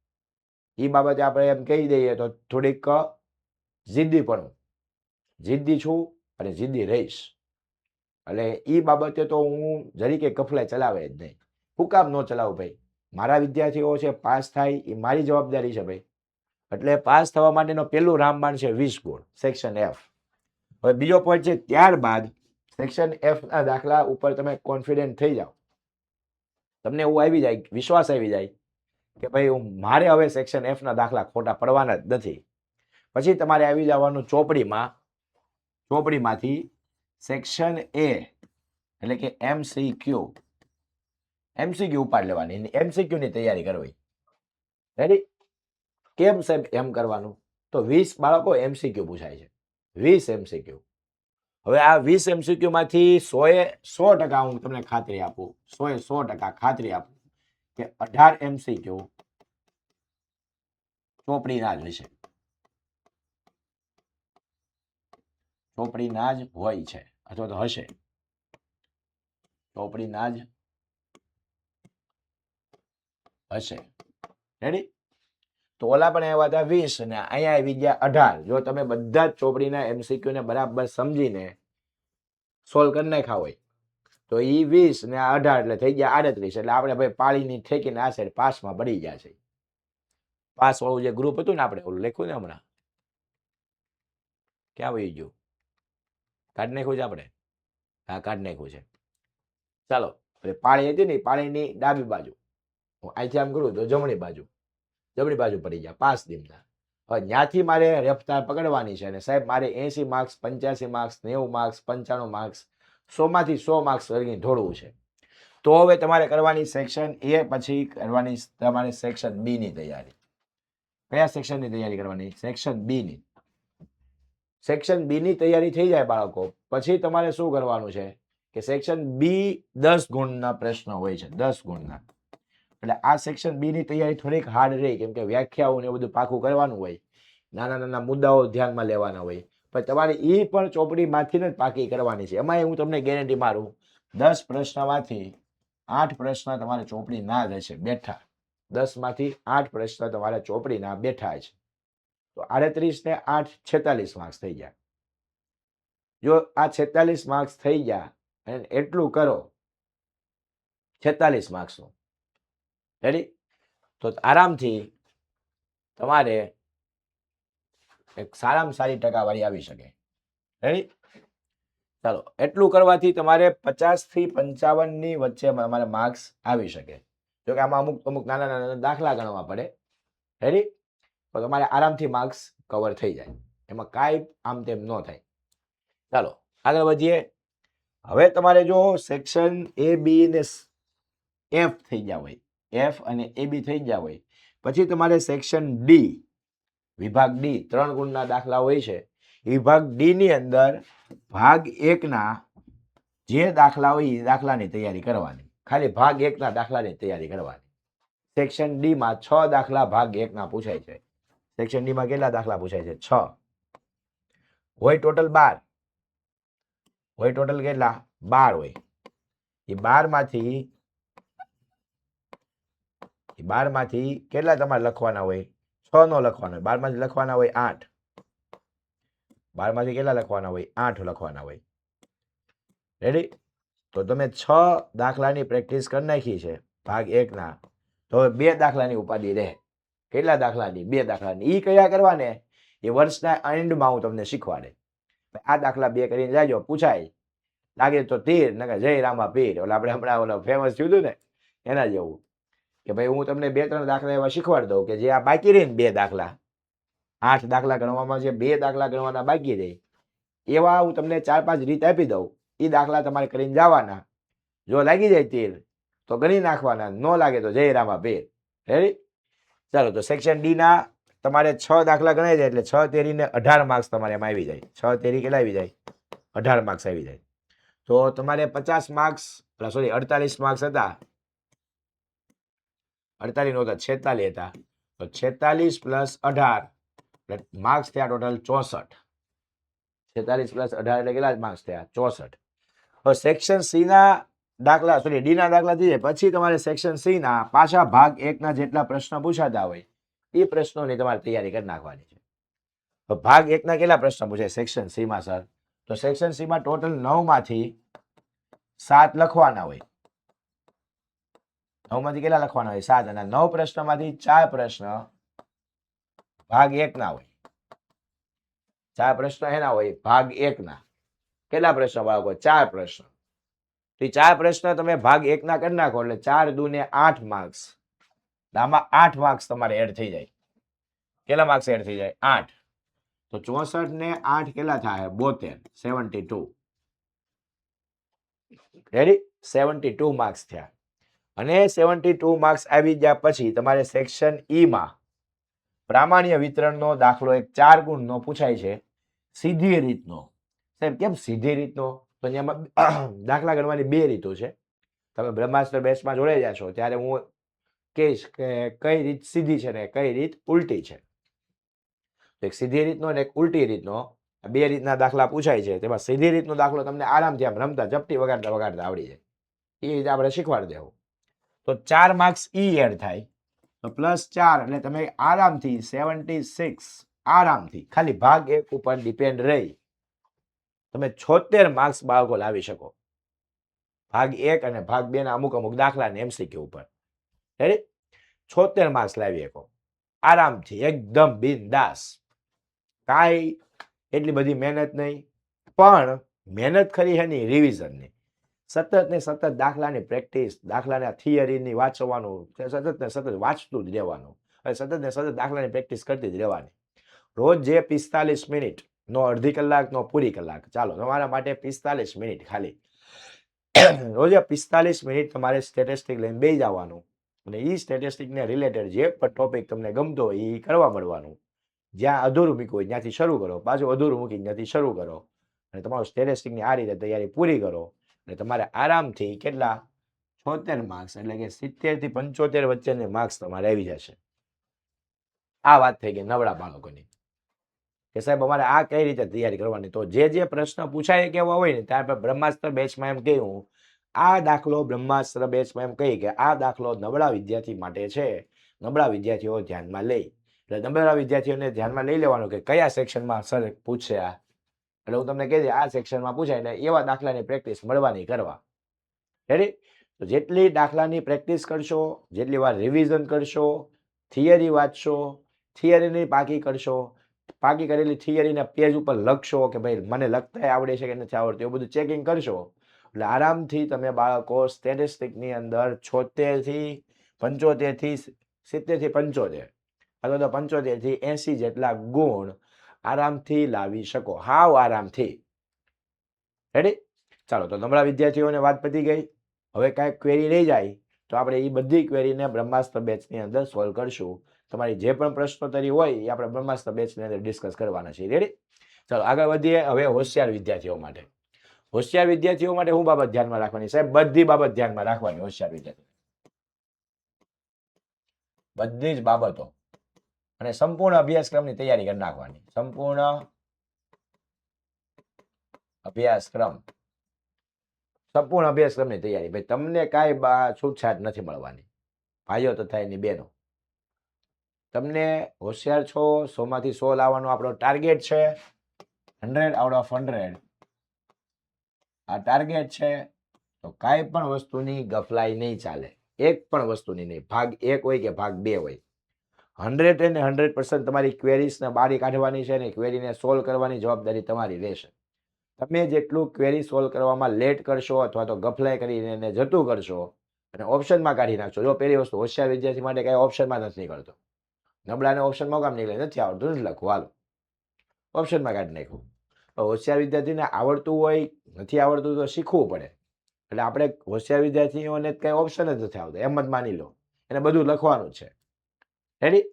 એ બાબતે આપણે એમ કહી દઈએ તો થોડીક જિદ્દીપણું. જિદ્દી છું અને જિદ્દી રહીશ. એટલે એ બાબતે તો હું જરીકે કફલાઈ ચલાવે જ નહીં. શું કામ ન ચલાવું ભાઈ? મારા વિદ્યાર્થીઓ છે પાસ થાય એ મારી જવાબદારી છે ભાઈ. એટલે પાસ થવા માટેનો પહેલું રામબાણ છે 20 ગુણ, સેક્શન એફ. હવે બીજો પોઈન્ટ છે, ત્યારબાદ સેક્શન એફ ના દાખલા ઉપર તમે કોન્ફિડન્ટ થઈ જાઓ. તમને એવું આવી જાય, વિશ્વાસ આવી જાય કે ભાઈ મારે હવે સેક્શન એફ ના દાખલા ખોટા પડવાના જ નથી. પછી તમારે આવી જવાનું ચોપડીમાંથી સેક્શન એ એટલે કે MCQ ઉપાડ લેવાની, MCQ ની તૈયારી કરવી. રેડી? કેમ સાહેબ એમ કરવાનું? તો 20 બાળકો MCQ પૂછાય છે, 20 MCQ. હવે આ 20 MCQ માંથી 100% હું તમને ખાતરી આપું, 100% ખાતરી આપું કે 18 MCQ ચોપડીના જ હશે. ચોપડીના જ હોય છે અથવા તો હશે. ચોપડીના જ હશે. રેડી? તો ઓલા પણ આવ્યા હતા 20 અને અહીંયા આવી ગયા 18. જો તમે બધા જ ચોપડીના MCQ ને બરાબર સમજીને સોલ્વ કરી નાખ્યા હોય તો એ 20 ને 18 એટલે થઈ ગયા 38. એટલે આપણે ભાઈ પાળીની ઠેકીને આ સાઈડ પાસમાં પડી ગયા છે. પાસ વાળું જે ગ્રુપ હતું ને આપણે ઓલું લખ્યું ને હમણાં, ક્યાં વહી ગયું? કાઢી નાખ્યું છે આપણે? હા, કાઢી નાખ્યું છે. ચાલો, પાળી હતી ને, પાળીની ડાબી બાજુ હું અહીંથી આમ કરું તો જમણી બાજુ પડી ગયા પાસ દીમના. હવે ત્યાંથી મારે રફતાર પકડવાની છે અને સાહેબ મારે 80 માર્ક્સ, 85 માર્ક્સ, 90 માર્ક્સ, 95 માર્ક્સ, 100માંથી 100 માર્ક્સ કરીને ઢોળવું છે. તો હવે તમારે કરવાની સેક્શન એ, પછી કરવાની તમારે સેક્શન બી ની તૈયારી. કયા સેક્શનની તૈયારી કરવાની? સેક્શન બી ની. સેક્શન બી ની તૈયારી થઈ જાય બાળકો, પછી તમારે શું કરવાનું છે કે સેક્શન બી 10 ગુણના પ્રશ્નો હોય છે, 10 ગુણના. એટલે આ સેક્શન બી ની તૈયારી થોડીક હાર્ડ રહી, કેમ કે વ્યાખ્યાઓ ને બધું પાકું કરવાનું હોય, નાના નાના મુદ્દાઓ ધ્યાનમાં લેવાના હોય, પણ તમારે એ પણ ચોપડીમાંથી જ પાકી કરવાની છે. એમાં હું તમને ગેરંટી મારું 10 પ્રશ્નમાંથી 8 પ્રશ્ન તમારે ચોપડીના જ હશે બેઠા. 10માંથી 8 પ્રશ્ન તમારા ચોપડીના બેઠા છે. તો 38 ને 8 46 માર્ક્સ થઈ ગયા. જો આ 46 માર્ક્સ થઈ ગયા અને એટલું કરો 46 માર્ક્સનું, રેડી? તો આરામથી તમારે એક સારામાં સારી ટકાવારી આવી શકે. રેડી? ચાલો, એટલું કરવાથી તમારે 50 થી 55 ની વચ્ચે અમારે માર્ક્સ આવી શકે. જો કે આમાં અમુક નાના નાના દાખલા ગણવા પડે. રેડી? તો તમારે આરામથી માર્ક્સ કવર થઈ જાય, એમાં કાંઈ આમ તેમ ન થાય. ચાલો આગળ વધીએ. હવે તમારે જો સેક્શન એ, બી ને એફ થઈ ગયા હોય, એફ અને એ બી થઈ ગયા હોય, પછી તમારે સેક્શન ડી, વિભાગ ડી, 3 ગુણના દાખલા હોય છે. વિભાગ ડી ની અંદર ભાગ 1 ના જે દાખલા હોય એ દાખલાની તૈયારી કરવાની. ખાલી ભાગ 1 ના દાખલાની તૈયારી કરવાની. સેક્શન ડી માં 6 દાખલા ભાગ 1 ના પૂછાય છે. સેક્શન ડી માં કેટલા દાખલા પૂછાય છે? 6 હોય. ટોટલ 12 હોય. ટોટલ કેટલા? 12 હોય. એ 12 માંથી કેટલા તમારે લખવાના હોય? 6 નો લખવાના હોય. 12 માંથી લખવાના હોય 8. 12 માંથી કેટલા લખવાના હોય? 8 લખવાના હોય. રેડી? તો તમે 6 દાખલાની પ્રેક્ટિસ કરી નાખી છે ભાગ 1 ના, તો હવે 2 દાખલાની ઉપાધિ રહે. કેટલા દાખલાની? 2 દાખલાની. એ કયા કરવાને એ વર્ષના એન્ડમાં હું તમને શીખવાડે. આ દાખલા 2 કરીને જાજો, પૂછાય લાગે તો તીર, નકર જય રામા પીર. ઓલા આપણે હમણાં ઓલા ફેમસ થયું હતું ને એના જેવું કે ભાઈ હું તમને 2-3 દાખલા એવા શીખવાડી દઉં કે જે આ બાકી રહે ને 2 દાખલા, 8 દાખલા ગણવામાં જે 2 દાખલા ગણવાના બાકી રહે, એવા હું તમને 4-5 રીત આપી દઉં. એ દાખલા તમારે કરીને જવાના. જો લાગી જાય તીર તો ગણી નાખવાના, ન લાગે તો જય રામા પીર. રેડી? ચાલો, તો સેક્શન ડી ના તમારે 6 દાખલા ગણાઈ જાય એટલે 6 તેરીને 18 માર્ક્સ તમારે એમાં આવી જાય. 6 તેરી કેટલા આવી જાય? 18 માર્ક્સ આવી જાય. તો તમારે 50 માર્ક્સ સોરી 48 માર્ક્સ હતા, 48 નહોતા 46 હતા, તો 46 પ્લસ 18 માર્ક્સ થયા ટોટલ 64. 46 પ્લસ 18 એટલે કેટલા માર્ક્સ થયા? 64. હવે સેક્શન સી ના દાખલા સોરી ડી ના દાખલા થઈ જાય પછી તમારે સેક્શન સી ના પાછા ભાગ 1 ના જેટલા પ્રશ્ન પૂછાતા હોય એ પ્રશ્નોની તમારે તૈયારી કરી નાખવાની છે. તો ભાગ 1 ના કેટલા પ્રશ્ન પૂછાય સેક્શન સી માં સર? તો સેક્શન સી માં ટોટલ 9 માંથી 7 લખવાના હોય. 9 માંથી કેટલા લખવાના હોય? 7. અને 9 પ્રશ્નમાંથી 4 પ્રશ્ન ભાગ 1 ના હોય. 4 પ્રશ્ન એના હોય ભાગ 1 ના. કેટલા પ્રશ્ન બાળકો? 4 પ્રશ્ન. તો 4 પ્રશ્ન તમે ભાગ 1 ના કરી નાખો એટલે 4 દુ ને 8 માર્ક્સ. આમાં 8 માર્ક્સ તમારે એડ થઈ જાય. કેટલા માર્ક્સ એડ થઈ જાય? 8. તો 64 ને 8 કેટલા થાય? 72. 72. રેડી? 72 માર્ક્સ થયા. અને 72 માર્ક્સ આવી ગયા પછી તમારે સેક્શન ઈ માં પ્રામાણ્ય વિતરણનો દાખલો એક 4 ગુણનો પૂછાય છે સીધી રીતનો. સાહેબ કેમ સીધી રીતનો? તો એમાં દાખલા ગણવાની 2 રીતો છે. તમે બ્રહ્માસ્ત્ર બેચમાં જોડાઈ જશો ત્યારે હું કહીશ કે કઈ રીત સીધી છે ને કઈ રીત ઉલટી છે. એક સીધી રીતનો અને એક ઉલટી રીતનો 2 રીતના દાખલા પૂછાય છે. તેમાં સીધી રીતનો દાખલો તમને આરામથી આમ રમતા ચપટી વગાડતા વગાડતા આવડી જાય. એ રીતે આપણે શીખવાડી દેવું. તો 4 માર્ક્સ ઈ એડ થાય તો +4 એટલે તમે આરામથી 76 આરામથી ખાલી ભાગ 1 ઉપર ડિપેન્ડ રહી તમે 76 માર્ક્સ બાળકો લાવી શકો. ભાગ 1 અને ભાગ 2 ના અમુક દાખલા ને એમસીક્યુ ઉપર. રેડી? 76 માર્ક્સ લાવી શકો આરામથી એકદમ બિંદાસ. કાંઈ એટલી બધી મહેનત નહીં, પણ મહેનત ખરી એની રિવિઝનની. સતત ને સતત દાખલાની પ્રેક્ટિસ, દાખલાના થિયરીની વાંચવાનું, સતત ને સતત વાંચતું જ રહેવાનું. અને સતત ને સતત દાખલાની પ્રેક્ટિસ કરતી જ રહેવાની. રોજ જે 45 મિનિટ નો અડધી કલાક નો પૂરી કલાક, ચાલો તમારા માટે 45 મિનિટ ખાલી રોજે 45 મિનિટ તમારે સ્ટેટિસ્ટિક લઈને બેસી જવાનું અને એ સ્ટેટિસ્ટિકને રિલેટેડ જે પણ ટોપિક તમને ગમતો હોય એ કરવા મળવાનું. જ્યાં અધૂરું મૂક્યું હોય ત્યાંથી શરૂ કરો, પાછું અધૂરું મૂકીને ત્યાંથી શરૂ કરો અને તમારું સ્ટેટિસ્ટિકની આ રીતે તૈયારી પૂરી કરો અને તમારે આરામથી કેટલા 76 માર્ક્સ એટલે કે 70 થી 75 વચ્ચેની માર્ક્સ તમારે આવી જશે. આ વાત થઈ ગઈ નબળા બાળકોની કે સાહેબ અમારે આ કઈ રીતે તૈયારી કરવાની. તો જે પ્રશ્ન પૂછાય કેવા હોય ને ત્યાર પર બ્રહ્માસ્ત્ર બેચમાં એમ કહ્યું આ દાખલો બ્રહ્માસ્ત્ર બેચમાં એમ કહી કે આ દાખલો નબળા વિદ્યાર્થી માટે છે, નબળા વિદ્યાર્થીઓ ધ્યાનમાં લઈ. એટલે નબળા વિદ્યાર્થીઓને ધ્યાનમાં લઈ લેવાનું કે કયા સેક્શનમાં સર પૂછશે આ. એટલે હું તમને કહી દે આ સેક્શનમાં પૂછાય ને એવા દાખલાની પ્રેક્ટિસ મળવાની કરવા. રેડી? તો જેટલી દાખલાની પ્રેક્ટિસ કરશો, જેટલી વાર રિવિઝન કરશો, થિયરી વાંચશો, થિયરીની પાકી કરશો, પાકી કરેલી થિયરીના પેજ ઉપર લખશો કે ભાઈ મને લખતા આવડે છે કે નથી આવડતું એવું બધું ચેકિંગ કરશો એટલે આરામથી તમે બાળકો સ્ટેટિસ્ટિકની અંદર 76 થી 75 થી 70 થી 75 અથવા તો 75 થી 80 જેટલા ગુણ આરામથી લાવી શકો. હાવ આરામથી. રેડી? ચાલો તો નબળા વિદ્યાર્થીઓને વાત પતી ગઈ. હવે કાંઈક ક્વેરી રહી જાય તો આપણે એ બધી ક્વેરીને બ્રહ્માસ્ત્ર બેચની અંદર સોલ્વ કરશું. તમારી જે પણ પ્રશ્નોત્તરી હોય એ આપણે બ્રહ્માસ્ત્ર બેચની અંદર ડિસ્કસ કરવાના છે. રેડી? ચાલો આગળ વધીએ. હવે હોશિયાર વિદ્યાર્થીઓ માટે. હોશિયાર વિદ્યાર્થીઓ માટે શું બાબત ધ્યાનમાં રાખવાની? સાહેબ બધી બાબત ધ્યાનમાં રાખવાની. હોશિયાર વિદ્યાર્થી બધી જ બાબતો અને સંપૂર્ણ અભ્યાસક્રમની તૈયારી કરી નાખવાની. સંપૂર્ણ અભ્યાસક્રમ, સંપૂર્ણ અભ્યાસક્રમની તૈયારી. ભાઈ તમને કાંઈ છૂટછાટ નથી મળવાની ભાઈઓ તથા એની બહેનો. તમને હોશિયાર છો 100 માંથી 100 લાવવાનો આપણો ટાર્ગેટ છે. 100 આઉટ ઓફ 100 આ ટાર્ગેટ છે. તો કાંઈ પણ વસ્તુની ગફલાઈ નહીં ચાલે. એક પણ વસ્તુની નહીં. ભાગ 1 હોય કે ભાગ 2 હોય 100 અને 100% તમારી ક્વેરીઝને બારી કાઢવાની છે અને ક્વેરીને સોલ્વ કરવાની જવાબદારી તમારી રહેશે. તમે જેટલું ક્વેરી સોલ્વ કરવામાં લેટ કરશો અથવા તો ગફલાઈ કરીને એને જતું કરશો અને ઓપ્શનમાં કાઢી નાખશો. જો પહેલી વસ્તુ હોશિયાર વિદ્યાર્થી માટે કાંઈ ઓપ્શનમાં નથી નીકળતો. નબળાને ઓપ્શનમાં કામ નીકળે? નથી આવડતું, નથી લખવું, હાલો ઓપ્શનમાં કાઢી નાખ્યું. હોશિયાર વિદ્યાર્થીને આવડતું હોય, નથી આવડતું તો શીખવું પડે. એટલે આપણે હોશિયાર વિદ્યાર્થીઓને કઈ ઓપ્શન જ નથી આવતો એમ જ માની લો, એને બધું લખવાનું છે. રેડી?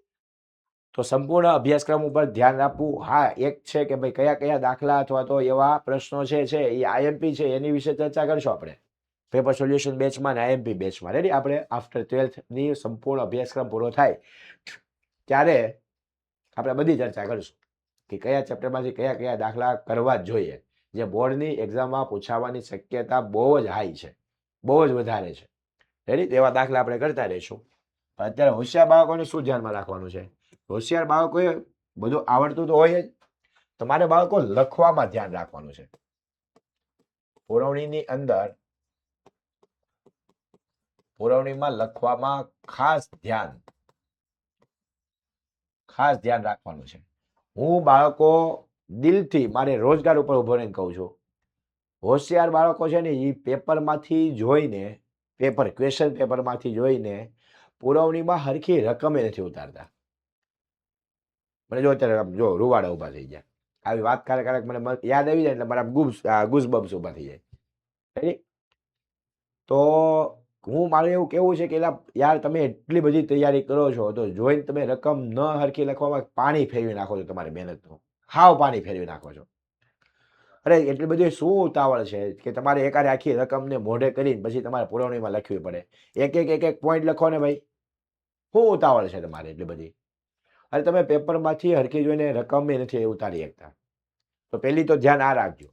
તો સંપૂર્ણ અભ્યાસક્રમ ઉપર ધ્યાન આપવું. હા, એક છે કે ભાઈ કયા કયા દાખલા અથવા તો એવા પ્રશ્નો છે એ આઈએમપી છે એની વિશે ચર્ચા કરશું આપણે પેપર સોલ્યુશન બેચમાં ને આઈએમપી બેચમાં. રેડી? આપણે આફ્ટર 12th સંપૂર્ણ અભ્યાસક્રમ પૂરો થાય ત્યારે આપણે બધી ચર્ચા કરીશું કે કયા ચેપ્ટરમાંથી કયા કયા દાખલા કરવા જ જોઈએ જે બોર્ડની એક્ઝામમાં પૂછાવાની શક્યતા બહુ જ હાઈ છે, બહુ જ વધારે છે. રેડી? તેવા દાખલા આપણે કરતા રહીશું. અત્યારે હોશિયાર બાળકોને શું ધ્યાનમાં રાખવાનું છે? હોશિયાર બાળકોએ બધું આવડતું તો હોય જ, તમારે બાળકો લખવામાં ધ્યાન રાખવાનું છે. પુરવણીની અંદર પુરવણીમાં લખવામાં ખાસ ધ્યાન રાખવાનું છે. હું બાળકો દિલથી મારે રોજગાર ઉપર ઉભો રહીને કહું છું, હોશિયાર બાળકો છે ને એ પેપરમાંથી જોઈને ક્વેશ્ચન પેપરમાંથી જોઈને પુરવણીમાં હરખી રકમે નથી ઉતારતા. મને જો અત્યારે જો રૂવાડા ઊભા થઈ ગયા, આવી વાત ક્યારેક મને યાદ આવી જાય એટલે મારા ગુઝબમ્સ ઊભા થઈ જાય. તો મારે એવું કેવું છે કે યાર તમે એટલી બધી તૈયારી કરો છો તો જોઈને તમે રકમ ન હરખી લખવામાં પાણી ફેરવી નાખો છો, તમારી મહેનતનું હાવ પાણી ફેરવી નાખો છો. અરે એટલી બધી શું ઉતાવળ છે કે તમારે એકારે આખી રકમને મોઢે કરીને પછી તમારે પુરવણીમાં લખવી પડે? એક પોઈન્ટ લખો ને ભાઈ, શું ઉતાવળ છે તમારે એટલી બધી? અરે તમે પેપરમાંથી હરખી જોઈને રકમ નથી ઉતારી શકતા. તો પહેલી તો ધ્યાન આ રાખજો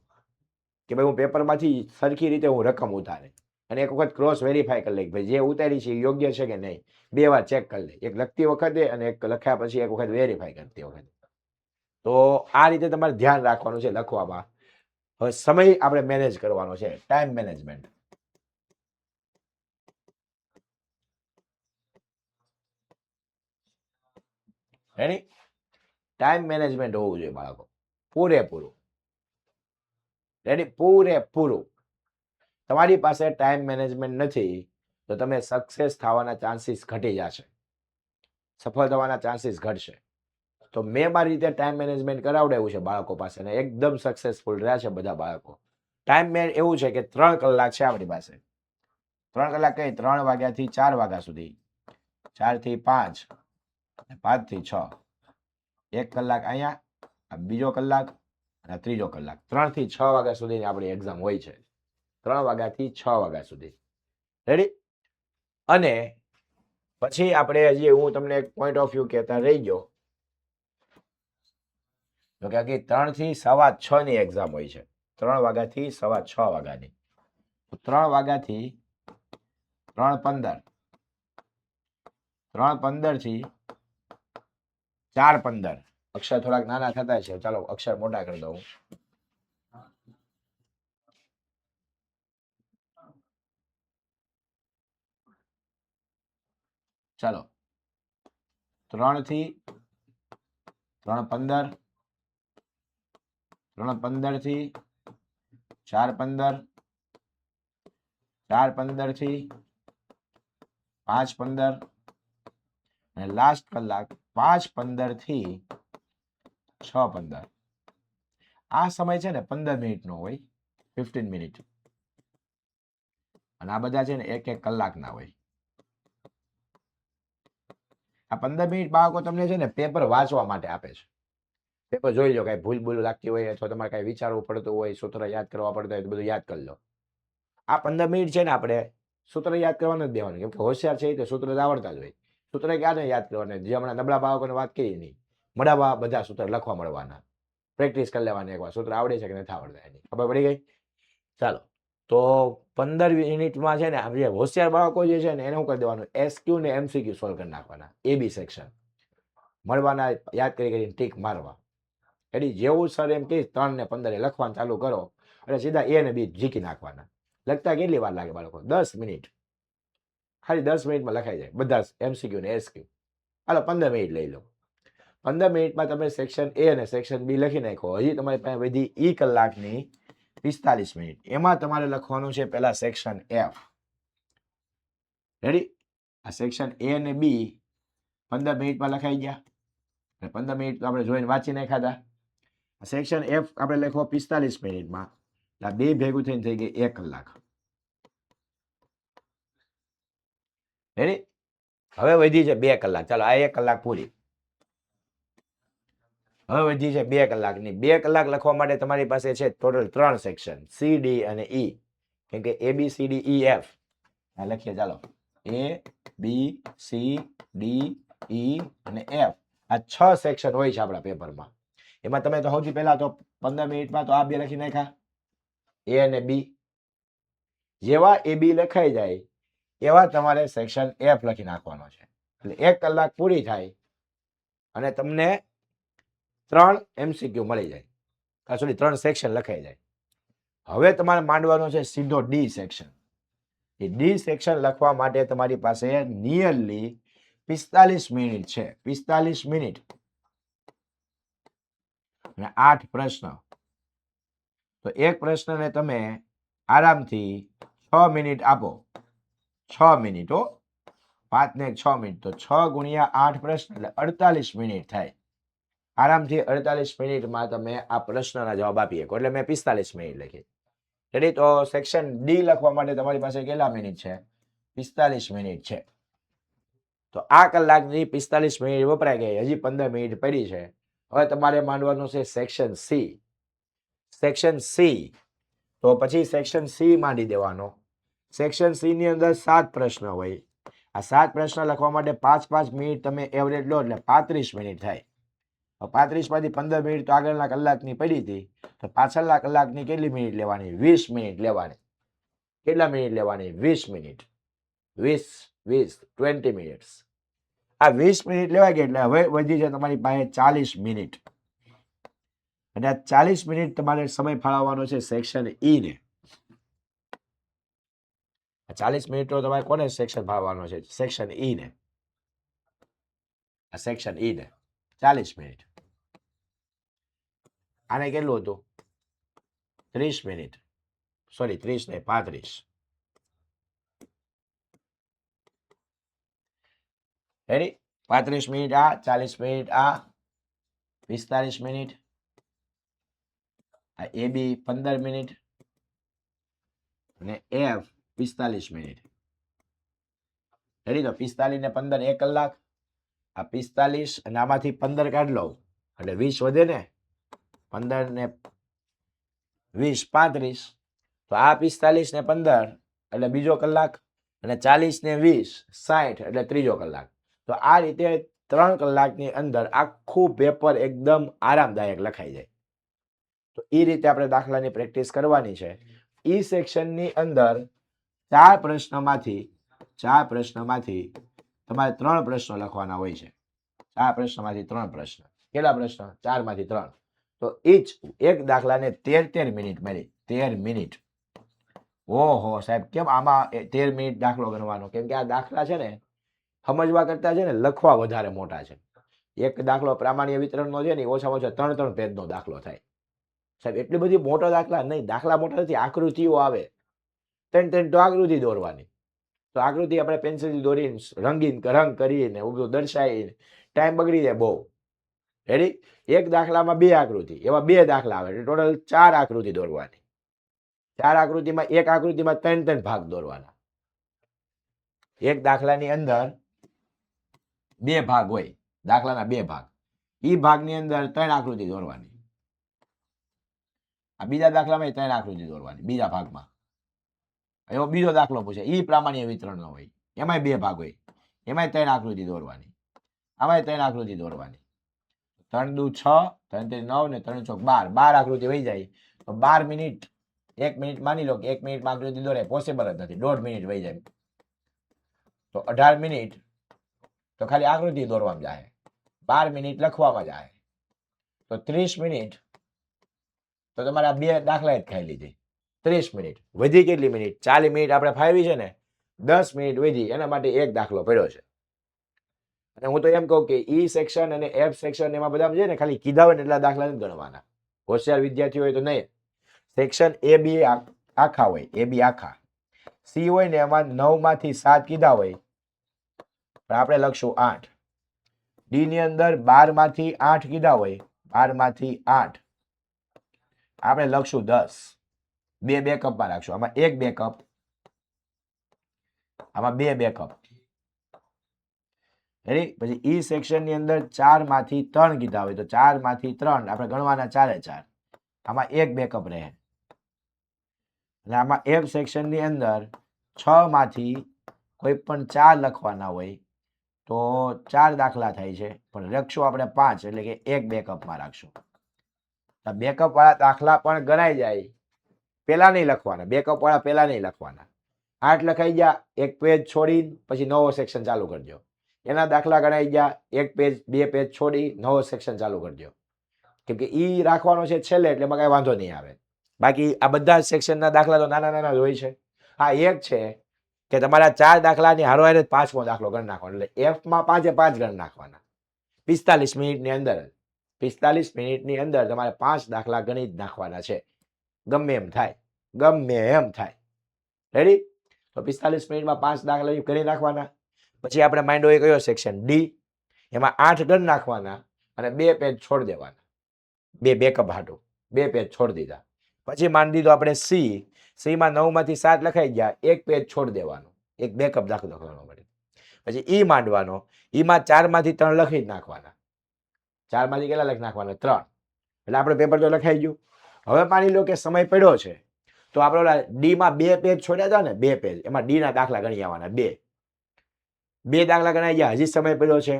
કે ભાઈ હું પેપરમાંથી સરખી રીતે હું રકમ ઉતારે અને એક વખત ક્રોસ વેરીફાઈ કરી લઈ ભાઈ જે ઉતારી છે એ યોગ્ય છે કે નહીં. 2 વાર ચેક કરી લે, એક લખતી વખતે અને એક લખ્યા પછી એક વખત વેરીફાઈ કરતી વખતે. તો આ રીતે તમારે ધ્યાન રાખવાનું છે લખવામાં. હવે સમય આપણે મેનેજ કરવાનો છે, time management. Ready? Time management હોવું જોઈએ બાળકો, પૂરેપૂરું. રેડી? પૂરેપૂરું. તમારી પાસે ટાઈમ મેનેજમેન્ટ નથી તો તમે સક્સેસ થવાના ચાન્સીસ ઘટી જશે, સફળ થવાના ચાન્સીસ ઘટશે. તો મેં મારી રીતે ટાઈમ મેનેજમેન્ટ કરાવડાવ્યું છે બાળકો પાસે અને એકદમ સક્સેસફુલ રહ્યા છે બધા બાળકો. ટાઈમ મેન એવું છે કે 3 કલાક છે આપણી પાસે. 3 કલાક કઈ? 3 વાગ્યાથી 4 વાગ્યા સુધી, 4 થી 5, 5 થી 6, 1 કલાક અહીંયા, બીજો કલાક અને ત્રીજો કલાક. 3 થી 6 વાગ્યા સુધીની આપણી એક્ઝામ હોય છે. 3 વાગ્યાથી 6 વાગ્યા સુધી. રેડી? અને પછી આપણે હજી હું તમને એક પોઈન્ટ ઓફ વ્યૂ કહેતા રહી ગયો તો કે 3 થી 6:15 ની એક્ઝામ હોય છે. 3 વાગ્યાથી 6:15 વાગ્યાની. 3 વાગ્યાથી 3:15, 3:15 થી 4:15. અક્ષર થોડાક નાના થતા છે, ચાલો અક્ષર મોટા કરી દઉં. ચાલો 3 થી 3:15, 3:15 થી 4:15, 4:15 થી 5:15 અને લાસ્ટ કલાક 5:15 થી 6:15. આ સમય છે ને 15 મિનિટનો હોય, 15 મિનિટ. અને આ બધા છે ને 1-1 કલાકના હોય. આ 15 મિનિટ બાળકો તમને છે ને પેપર વાંચવા માટે આપે છે. પેપર જોઈ લો, કઈ ભૂલ લાગતી હોય અથવા તમારે કઈ વિચારવું પડતું હોય, સૂત્ર યાદ કરવા પડતા હોય તો બધું યાદ કરી લો. આ 15 મિનિટ છે ને આપણે સૂત્ર યાદ કરવાનું જ દેવાનું, કેમ કે હોશિયાર છે એ સૂત્ર આવડતા જ હોય. સૂત્ર ક્યાં યાદ કરવાના? જે હમણાં નબળા બાળકોને વાત કરી નહીં, મળાવા બધા સૂત્ર લખવા મળવાના, પ્રેક્ટિસ કરી લેવાની. એકવાર સૂત્ર આવડે છે કે નથી આવડતા એની ખબર પડી ગઈ. ચાલો, તો 15 મિનિટમાં છે ને જે હોશિયાર બાળકો જે છે ને એને શું કરી દેવાનું, એસક્યુ ને એમસીક્યુ સોલ્વ કરી નાખવાના. એબી સેક્શન મળવાના, યાદ કરીને ટીક મારવા. એટલે જેવું સર એમ કે 3 ને 15 લખવાનું ચાલુ કરો એટલે સીધા એ ને બી ઝીકી નાખવાના. લખતા કેટલી વાર લાગે બાળકો? 10 મિનિટ. ખાલી 10 મિનિટમાં લખાઈ જાય બધા એમસીક્યુ ને એસક્યુ. હાલો 15 મિનિટ લઈ લો. 15 મિનિટમાં તમે સેક્શન એ અને સેક્શન બી લખી નાખો. હજી તમારી પાસે વધી ઈ કલાકની 45 મિનિટ. એમાં તમારે લખવાનું છે પહેલા સેક્શન એફ. રેડી? આ સેક્શન એ અને બી 15 મિનિટમાં લખાઈ ગયા. 15 મિનિટ તો આપણે જોઈને વાંચી નાખ્યા હતા. સેક્શન એફ આપણે લખો 45 મિનિટમાં. આ બે ભેગું થઈને થઈ ગઈ 1 કલાક. રેડી? હવે વધી છે 2 કલાક. ચાલો આ 1 કલાક પૂરી. હવે વધી છે 2 કલાકની. 2 કલાક લખવા માટે તમારી પાસે છે ટોટલ 3 સેક્શન, સી, ડી અને ઈ. કેમ કે A B C D E F આ લખીએ. ચાલો, એ બી સી ડી ઈ અને એફ આ 6 સેક્શન હોય છે આપણા પેપરમાં. એમાં તમે તો સૌથી પહેલા તો 15 મિનિટમાં તો આ બે લખી નાખ્યા, એ અને બી. જેવા એ બી લખાઈ જાય એવા તમારે સેક્શન એફ લખી નાખવાનો છે. એટલે 1 કલાક પૂરી થાય અને તમને 3 MCQ મળી જાય. સોરી, 3 સેક્શન લખાઈ જાય. હવે તમારે માંડવાનો છે સીધો ડી સેક્શન. એ ડી સેક્શન લખવા માટે તમારી પાસે નિયરલી 45 મિનિટ છે. 45 મિનિટ અને 8 પ્રશ્ન. તો એક પ્રશ્નને તમે આરામથી 6 મિનિટ આપો. 6 મિનિટ હો, 5 ને 6 મિનિટ, તો 6 ગુણ્યા 8 પ્રશ્ન એટલે 48 મિનિટ થાય. આરામથી 48 મિનિટમાં તમે આ પ્રશ્નના જવાબ આપી શકો. એટલે મેં 45 મિનિટ લખી. રેડી? તો સેક્શન ડી લખવા માટે તમારી પાસે કેટલા મિનિટ છે? 45 મિનિટ છે. તો આ કલાકની 45 મિનિટ વપરાઈ ગઈ. હજી 15 મિનિટ પડી છે. હવે તમારે માંડવાનું છે સેક્શન સી. સેક્શન સી, તો પછી સેક્શન સી માંડી દેવાનો. સેક્શન સી ની અંદર 7 પ્રશ્ન હોય. આ 7 પ્રશ્ન લખવા માટે 5-5 મિનિટ તમે એવરેજ લો એટલે 35 મિનિટ થાય. 35 માંથી 15 મિનિટ તો આગળના કલાકની પડી હતી. તો પાછળના કલાકની કેટલી મિનિટ લેવાની? 20 મિનિટ લેવાની. કેટલા મિનિટ લેવાની? 20 મિનિટ. 20 મિનિટ્સ. આ 20 મિનિટ લેવાય ગઈ એટલે હવે વધી છે તમારી પાસે 40 મિનિટ. અને આ 40 મિનિટ તમારે સમય ફાળવવાનો છે સેક્શન ઈ ને. 40 મિનિટ તો તમારે કોને સેક્શન ફાળવવાનો છે? સેક્શન ઈ ને. આ સેક્શન ઈ ને 40 મિનિટ. આને કેટલું હતું? 30 મિનિટ. સોરી, 30 ને 35. રેડી? 35 મિનિટ આ, 40 મિનિટ આ, 45 મિનિટ. આ એ બી 15 મિનિટ અને એફ 45 મિનિટ. રેડી? તો 45 ને 15 1 કલાક. આ 45 અને આમાંથી 15 કાઢ લો એટલે 20 વધે ને. 15 ને 20 35. તો આ 45 ને 15 એટલે બીજો કલાક અને 40 ને 20 60 એટલે ત્રીજો કલાક. તો આ રીતે 3 કલાકની અંદર આખું પેપર એકદમ આરામદાયક લખાઈ જાય. તો એ રીતે આપણે દાખલાની પ્રેક્ટિસ કરવાની છે. ઈ સેક્શનની અંદર 4 પ્રશ્નમાંથી તમારે 3 પ્રશ્નો લખવાના હોય છે. 4 પ્રશ્નમાંથી 3 પ્રશ્ન. કેટલા પ્રશ્ન? 4 માંથી 3. તો ઈચ એક દાખલાને 13 મિનિટ મળી. 13 મિનિટ. ઓહો સાહેબ, કેમ આમાં 13 મિનિટ દાખલો ગણવાનો? કેમ કે આ દાખલા છે ને સમજવા કરતા છે ને લખવા વધારે મોટા છે. એક દાખલો પ્રામાણ્ય વિતરણનો છે ને ઓછામાં ઓછા 3 પેજનો દાખલો થાય. સાહેબ એટલી બધી મોટો દાખલા નહીં. દાખલા મોટા નથી, આકૃતિઓ આવે. 3 તો આકૃતિ દોરવાની. તો આકૃતિ આપણે પેન્સિલ દોરીને રંગ કરીને બધું દર્શાવીને ટાઈમ બગડી જાય બહુ. રેડી? એક દાખલામાં 2 આકૃતિ, એવા 2 દાખલા આવે. ટોટલ 4 આકૃતિ દોરવાની. 4 આકૃતિમાં એક આકૃતિમાં 3 ભાગ દોરવાના. એક દાખલાની અંદર 2 ભાગ હોય. દાખલાના 2 ભાગ. ઈ ભાગની અંદર 3 આકૃતિ દોરવાની. આ બીજા દાખલામાં 3 આકૃતિ દોરવાની બીજા ભાગમાં. એવો બીજો દાખલો પૂછે, ઈ પ્રામાણ્ય વિતરણનો હોય. એમાંય 2 ભાગ હોય. એમાંય 3 આકૃતિ દોરવાની. આમાંય 3 આકૃતિ દોરવાની. 3 દુ 6, 3 3 9 ને 3 ચોક 12. 12 આકૃતિ વહી જાય તો 12 મિનિટ. 1 મિનિટ માની લો કે 1 મિનિટમાં આકૃતિ દોરે, પોસિબલ જ નથી. 1.5 મિનિટ વહી જાય તો 18 મિનિટ તો ખાલી આકૃતિ દોરવામાં જાય. 12 મિનિટ લખવામાં જાય તો 30 મિનિટ. તો તમારે આ 2 દાખલા જ ખાઈ લીધી. 30 મિનિટ વધી. કેટલી મિનિટ? 40 મિનિટ આપણે ફાવી છે ને, 10 મિનિટ વધી. એના માટે એક દાખલો પડ્યો છે. અને હું તો એમ કહું કે ઈ સેક્શન અને એફ સેક્શન એમાં બધા છે ને ખાલી કીધા હોય ને એટલા દાખલા નથી ગણવાના. હોશિયાર વિદ્યાર્થી હોય તો નહીં. સેક્શન એ બી આખા હોય. એ બી આખા. સી હોય ને એમાં 9 માંથી 7 કીધા હોય પણ આપણે લખશું 8. ડી ની અંદર 12 માંથી 8 કીધા હોય. 12 માંથી 8 આપણે લખશું 10. 2 બેકઅપમાં રાખશું. આમાં 1 બેકઅપ, આમાં 2 બેકઅપ. રેડી. પછી ઈ સેક્શનની અંદર 4 માંથી 3 કીધા હોય તો 4 માંથી 3 આપણે ગણવાના 4 4. આમાં એક બેકઅપ રહે. અને આમાં એફ સેક્શનની અંદર 6 માંથી કોઈ પણ 4 લખવાના હોય તો 4 દાખલા થાય છે, પણ લખશું આપણે 5 એટલે કે એક બેકઅપમાં રાખશું. બેકઅપ વાળા દાખલા પણ ગણાઈ જાય, પેલા નહીં લખવાના, બેકઅપ વાળા પેલા નહીં લખવાના. 8 લખાઈ ગયા, એક પેજ છોડી પછી નવો સેક્શન ચાલુ કરજો. એના દાખલા ગણાઈ ગયા, એક પેજ 2 પેજ છોડી નવો સેક્શન ચાલુ કરજો. કેમ કે ઈ રાખવાનો છે છેલ્લે, એટલે એમાં કઈ વાંધો નહીં આવે. બાકી આ બધા સેક્શનના દાખલા તો નાના નાના જ હોય છે. આ એક છે કે તમારા 4 દાખલાની હારોહારે 5મો દાખલો ગણી નાખવાનો, એટલે એફમાં 5 એ 5 ગણી નાખવાના 45 મિનિટની અંદર. 45 મિનિટની અંદર તમારે 5 દાખલા ગણી જ નાખવાના છે, ગમે એમ થાય, ગમે એમ થાય. રેડી. તો 45 મિનિટમાં 5 દાખલા ગણી નાખવાના. પછી આપણે માંડ્યો એ કયો સેક્શન ડી, એમાં 8 ગણ નાખવાના અને 2 પેજ છોડી દેવાના, 2 બેકઅપ હાટું 2 પેજ છોડી દીધા. પછી માંડી દીધો આપણે સી, સીમાં 9 માંથી 7 લખાઈ ગયા, એક પેજ છોડી દેવાનો, એક બેકઅપ દાખલો કરવાનો પડે. પછી ઈ માંડવાનો, ઈમાં 4 માંથી 3 લખી જ નાખવાના. 4 માંથી કેટલા લખી નાખવાના? 3. એટલે આપણે પેપર તો લખાઈ ગયું. હવે માની લો કે સમય પડ્યો છે તો આપણે ડી માં 2 પેજ છોડ્યા હતા ને, 2 પેજ, એમાં ડી ના દાખલા ગણી આવવાના 2 દાખલા ગણાઈ ગયા, હજી સમય પડ્યો છે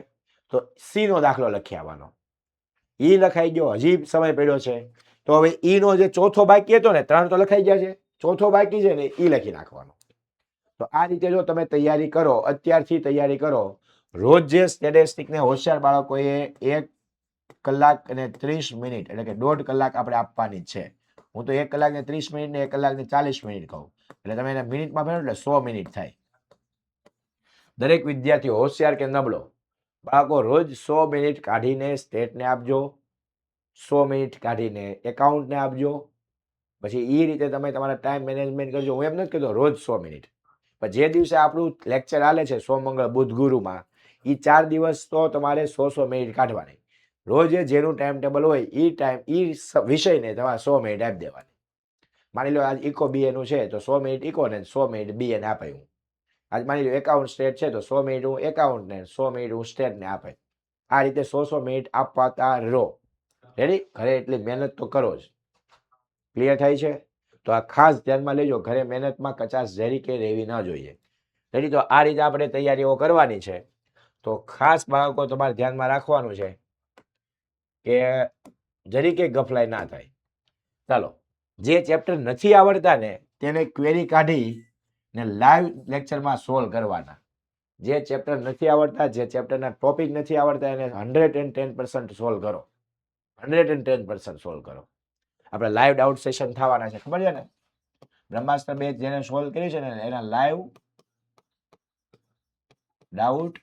તો સી નો દાખલો લખી આવવાનો. ઈ લખાઈ ગયો, હજી સમય પડ્યો છે તો હવે ઈ નો જે ચોથો બાકી હતો ને, 3 તો લખાઈ ગયા છે, ચોથો બાકી છે ને ઈ લખી નાખવાનો. તો આ રીતે જો તમે તૈયારી કરો, અત્યારથી તૈયારી કરો, રોજ જે સ્ટેટિસ્ટિકને હોશિયાર બાળકોએ 1 કલાક અને 30 મિનિટ એટલે કે 1.5 કલાક આપણે આપવાની જ છે. હું તો 1 કલાક ને 30 મિનિટ ને 1 કલાક ને 40 મિનિટ કહું, એટલે તમે એને મિનિટમાં ફેરવો એટલે 100 મિનિટ થાય. દરેક વિદ્યાર્થી હોશિયાર કે નબળો બાળકો રોજ 100 મિનિટ કાઢીને સ્ટેટને આપજો, 100 મિનિટ કાઢીને એકાઉન્ટને આપજો. પછી એ રીતે તમે તમારા ટાઈમ મેનેજમેન્ટ કરજો. હું એમ નથી કહેતો રોજ 100 મિનિટ, પણ જે દિવસે આપણું લેક્ચર હાલે છે સોમ મંગળ બુધ ગુરુમાં, એ 4 દિવસ તો તમારે 100 મિનિટ કાઢવાની. રોજે જેનું ટાઈમ ટેબલ હોય એ ટાઈમ એ વિષયને તમારે 100 મિનિટ આપી દેવાની. માની લો આજ ઇકો બીએનું છે તો 100 મિનિટ ઇકો ને 100 મિનિટ બીએને આપાય. હું આજ માની લો એકાઉન્ટ સ્ટેટ છે તો 100 મિનિટ હું એકાઉન્ટ ને 100 મિનિટ હું સ્ટેટને આપે. આ રીતે 100 મિનિટ આપવાતા રહો. રેડી. ઘરે એટલી મહેનત તો કરો જ. ક્લિયર થાય છે? તો આ ખાસ ધ્યાનમાં લેજો, ઘરે મહેનતમાં કચાશ જરી કે રહેવી ન જોઈએ. રેડી. તો આ રીતે આપણે તૈયારીઓ કરવાની છે. તો ખાસ બાળકો તમારે ધ્યાનમાં રાખવાનું છે કે જરી કે ગફલાઈ ના થાય. ચાલો, જે ચેપ્ટર નથી આવડતા ને તેને ક્વેરી કાઢી ને લાઈવ લેક્ચરમાં સોલ્વ કરવાના. જે ચેપ્ટર નથી આવડતા, જે ચેપ્ટરના ટોપિક નથી આવડતા એને 110% સોલ્વ કરો. 110% સોલ્વ કરો. આપણે લાઈવ ડાઉટ સેશન થવાના છે, ખબર છે ને? બ્રહ્માસ્ત્ર બેચ જેને સોલ્વ કર્યું છે ને એના લાઈવ ડાઉટ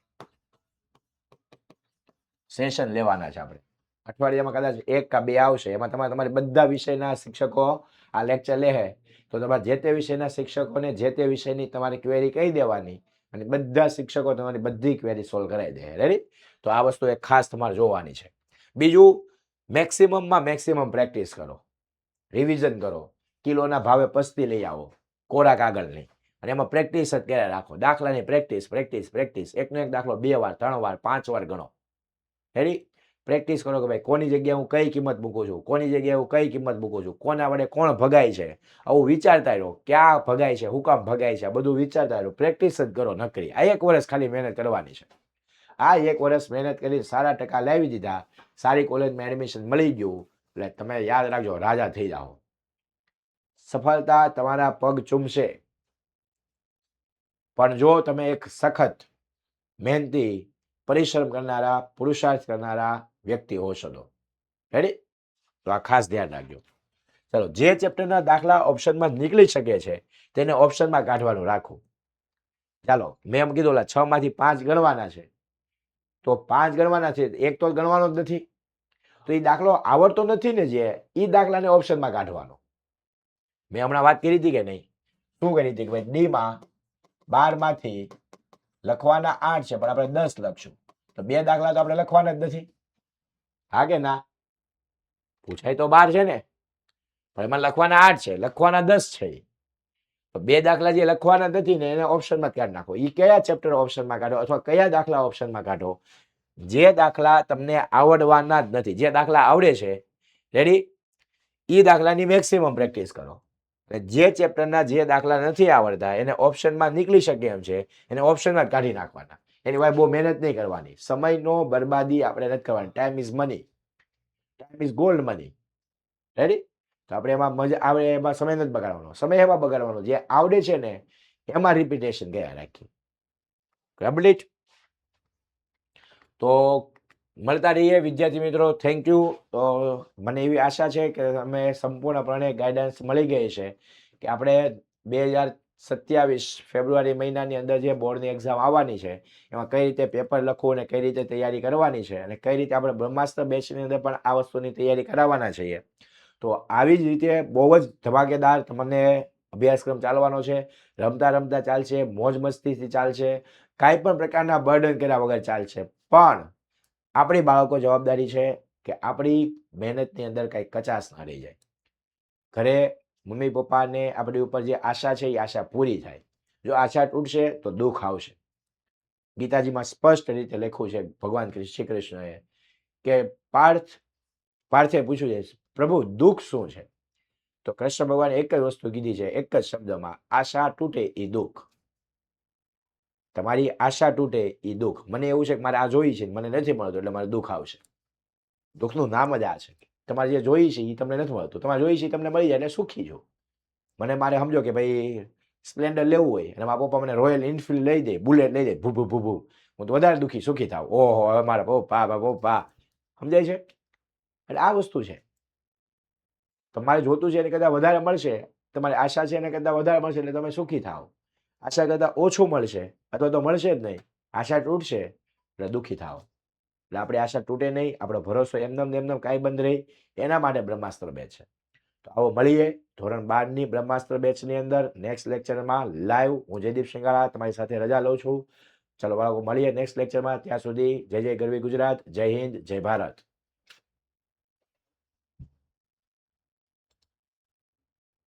સેશન લેવાના છે આપણે. અઠવાડિયામાં કદાચ 1 કે 2 આવશે. એમાં તમારી બધા વિષયના શિક્ષકો આ લેક્ચર લે તો તમારે જે તે વિષયના શિક્ષકોને જે તે વિષયની તમારી ક્વેરી કહી દેવાની અને બધા શિક્ષકો તમારી બધી ક્વેરી સોલ્વ કરાવી દે. રેડી. તો આ વસ્તુ એક ખાસ તમારે જોવાની છે. બીજું, મેક્સિમમમાં મેક્સિમમ પ્રેક્ટિસ કરો, રિવિઝન કરો. કિલોના ભાવે પસ્તી લઈ આવો, કોરા કાગળની, અને એમાં પ્રેક્ટિસ જ કર્યા રાખો. દાખલાની પ્રેક્ટિસ પ્રેક્ટિસ પ્રેક્ટિસ. એકનો એક દાખલો 2 વાર 3 વાર 5 વાર ગણો. રેડી. પ્રેક્ટિસ કરો કે ભાઈ કોની જગ્યાએ હું કઈ કિંમત મૂકું છું, કોની જગ્યાએ હું કઈ કિંમત મૂકું છું, કોના વડે કોણ ભગાય છે, આવું વિચારતા રહો. ક્યાં ભગાય છે, હું કામ ભગાય છે, આ બધું વિચારતા રહો. પ્રેક્ટિસ જ કરો નકરી. આ 1 વર્ષ ખાલી મહેનત કરવાની છે. આ 1 વર્ષ મહેનત કરી સારા ટકા લાવી દીધા, સારી કોલેજમાં એડમિશન મળી ગયું એટલે તમે યાદ રાખજો, રાજા થઈ જાઓ. સફળતા તમારા પગ ચૂમશે, પણ જો તમે એક સખત, મહેનતી, પરિશ્રમ કરનારા, પુરુષાર્થ કરનારા વ્યક્તિ હોશો તો. રેડી. તો આ ખાસ ધ્યાન રાખજો. ચલો, જે ચેપ્ટરના દાખલા ઓપ્શનમાં નીકળી શકે છે તેને ઓપ્શનમાં કાઢવાનું રાખો. ચાલો, મેં એમ કીધું 6 માંથી 5 ગણવાના છે તો 5 ગણવાના છે, એક તો ગણવાનો જ નથી. તો એ દાખલો આવડતો નથી ને, જે એ દાખલાને ઓપ્શનમાં કાઢવાનો. મેં હમણાં વાત કરી હતી કે નહીં? શું કરી હતી કે ભાઈ ડી માં 12 માંથી લખવાના 8 છે, પણ આપણે 10 લખશું તો 2 દાખલા તો આપણે લખવાના જ નથી. હા કે ના? પૂછાય તો 12 છે ને, પણ એમાં લખવાના 8 છે, લખવાના 10 છે. તો બે દાખલા જે લખવાના નથી ને એને ઓપ્શનમાં કાઢી નાખો. એ કયા ચેપ્ટર ઓપ્શનમાં કાઢો અથવા કયા દાખલા ઓપ્શનમાં કાઢો? જે દાખલા તમને આવડવાના જ નથી, જે દાખલા આવડે છે, રેડી, એ દાખલાની મેક્સિમમ પ્રેક્ટિસ કરો. જે ચેપ્ટરના જે દાખલા નથી આવડતા એને ઓપ્શનમાં નીકળી શકે એમ છે, એને ઓપ્શનમાં જ કાઢી નાખવાના. એની વાય બહુ મહેનત નહીં કરવાની. સમયનો બરબાદી આપણે નથી કરવાની. Time is money, time is gold money. Ready? તો આપણે એમાં મજા આવે, એમાં સમય નથી બગાડવાનો. સમય એમાં બગાડવાનો જે આવડે છે ને એમાં રિપીટેશન ગયા રાખી. કમ્પ્લીટ. તો મળતા રહીએ વિદ્યાર્થી મિત્રો. Thank you. તો મને એવી આશા છે કે અમે સંપૂર્ણપણે ગાઈડન્સ મળી ગઈ છે કે આપણે 2027 ફેબ્રુઆરી મહિનાની અંદર જે બોર્ડની એક્ઝામ આવવાની છે એમાં કઈ રીતે પેપર લખવું અને કઈ રીતે તૈયારી કરવાની છે અને કઈ રીતે આપણે બ્રહ્માસ્ત્ર બેચની અંદર પણ આ વસ્તુની તૈયારી કરાવવાના છીએ. તો આવી જ રીતે બહુ જ ધમાકેદાર તમને અભ્યાસક્રમ ચાલવાનો છે. રમતા રમતા ચાલશે, મોજ મસ્તીથી ચાલશે, કાંઈ પણ પ્રકારના બર્ડન કર્યા વગર ચાલશે. પણ આપણી બાળકો જવાબદારી છે કે આપણી મહેનતની અંદર કાંઈ કચાશ ના રહી જાય. ઘરે મમ્મી પપ્પાને આપણી ઉપર જે આશા છે એ આશા પૂરી થાય. જો આશા તૂટશે તો દુઃખ આવશે. ગીતાજીમાં સ્પષ્ટ રીતે લખ્યું છે ભગવાન શ્રી કૃષ્ણએ કે પાર્થે પૂછ્યું છે પ્રભુ દુઃખ શું છે? તો કૃષ્ણ ભગવાને એક જ વસ્તુ કીધી છે, એક જ શબ્દમાં, આશા તૂટે એ દુઃખ. તમારી આશા તૂટે એ દુઃખ. મને એવું છે કે મારે આ જોઈ છે, મને નથી મળતું એટલે મારે દુઃખ આવશે. દુઃખનું નામ જ આ છે. તમારે જે જોઈ છે એ તમને નથી મળતું, તમારે જોઈ છે એ તમને મળી જાય એટલે સુખી છો. મારે સમજો કે ભાઈ સ્પ્લેન્ડર લેવું હોય અને મારા પપ્પા મને રોયલ એનફિલ્ડ લઈ દે, બુલેટ લઈ દે, ભૂ ભૂ ભૂ, હું તો વધારે સુખી થાવ. ઓહો, હવે મારા પપ્પા સમજાય છે? એટલે આ વસ્તુ છે. તમારે જોતું છે એને કરતાં વધારે મળશે, તમારી આશા છે એને કરતાં વધારે મળશે એટલે તમે સુખી થાવ. આશા કરતાં ઓછું મળશે અથવા તો મળશે જ નહીં, આશા તૂટશે એટલે દુઃખી થાવ. એટલે આપણે આશા તૂટે નહીં, આપણો ભરોસો એમનેમ કાંઈ બંધ રહી, એના માટે બ્રહ્માસ્ત્ર બેચ છે. તો આવો મળીએ ધોરણ 12ની બ્રહ્માસ્ત્ર બેચની અંદર નેક્સ્ટ લેક્ચરમાં લાઈવ. હું જયદીપ શિંગાળા તમારી સાથે રજા લઉં છું. ચલો બાળકો મળીએ નેક્સ્ટ લેક્ચરમાં. ત્યાં સુધી જય જય ગરવી ગુજરાત, જય હિન્દ, જય ભારત.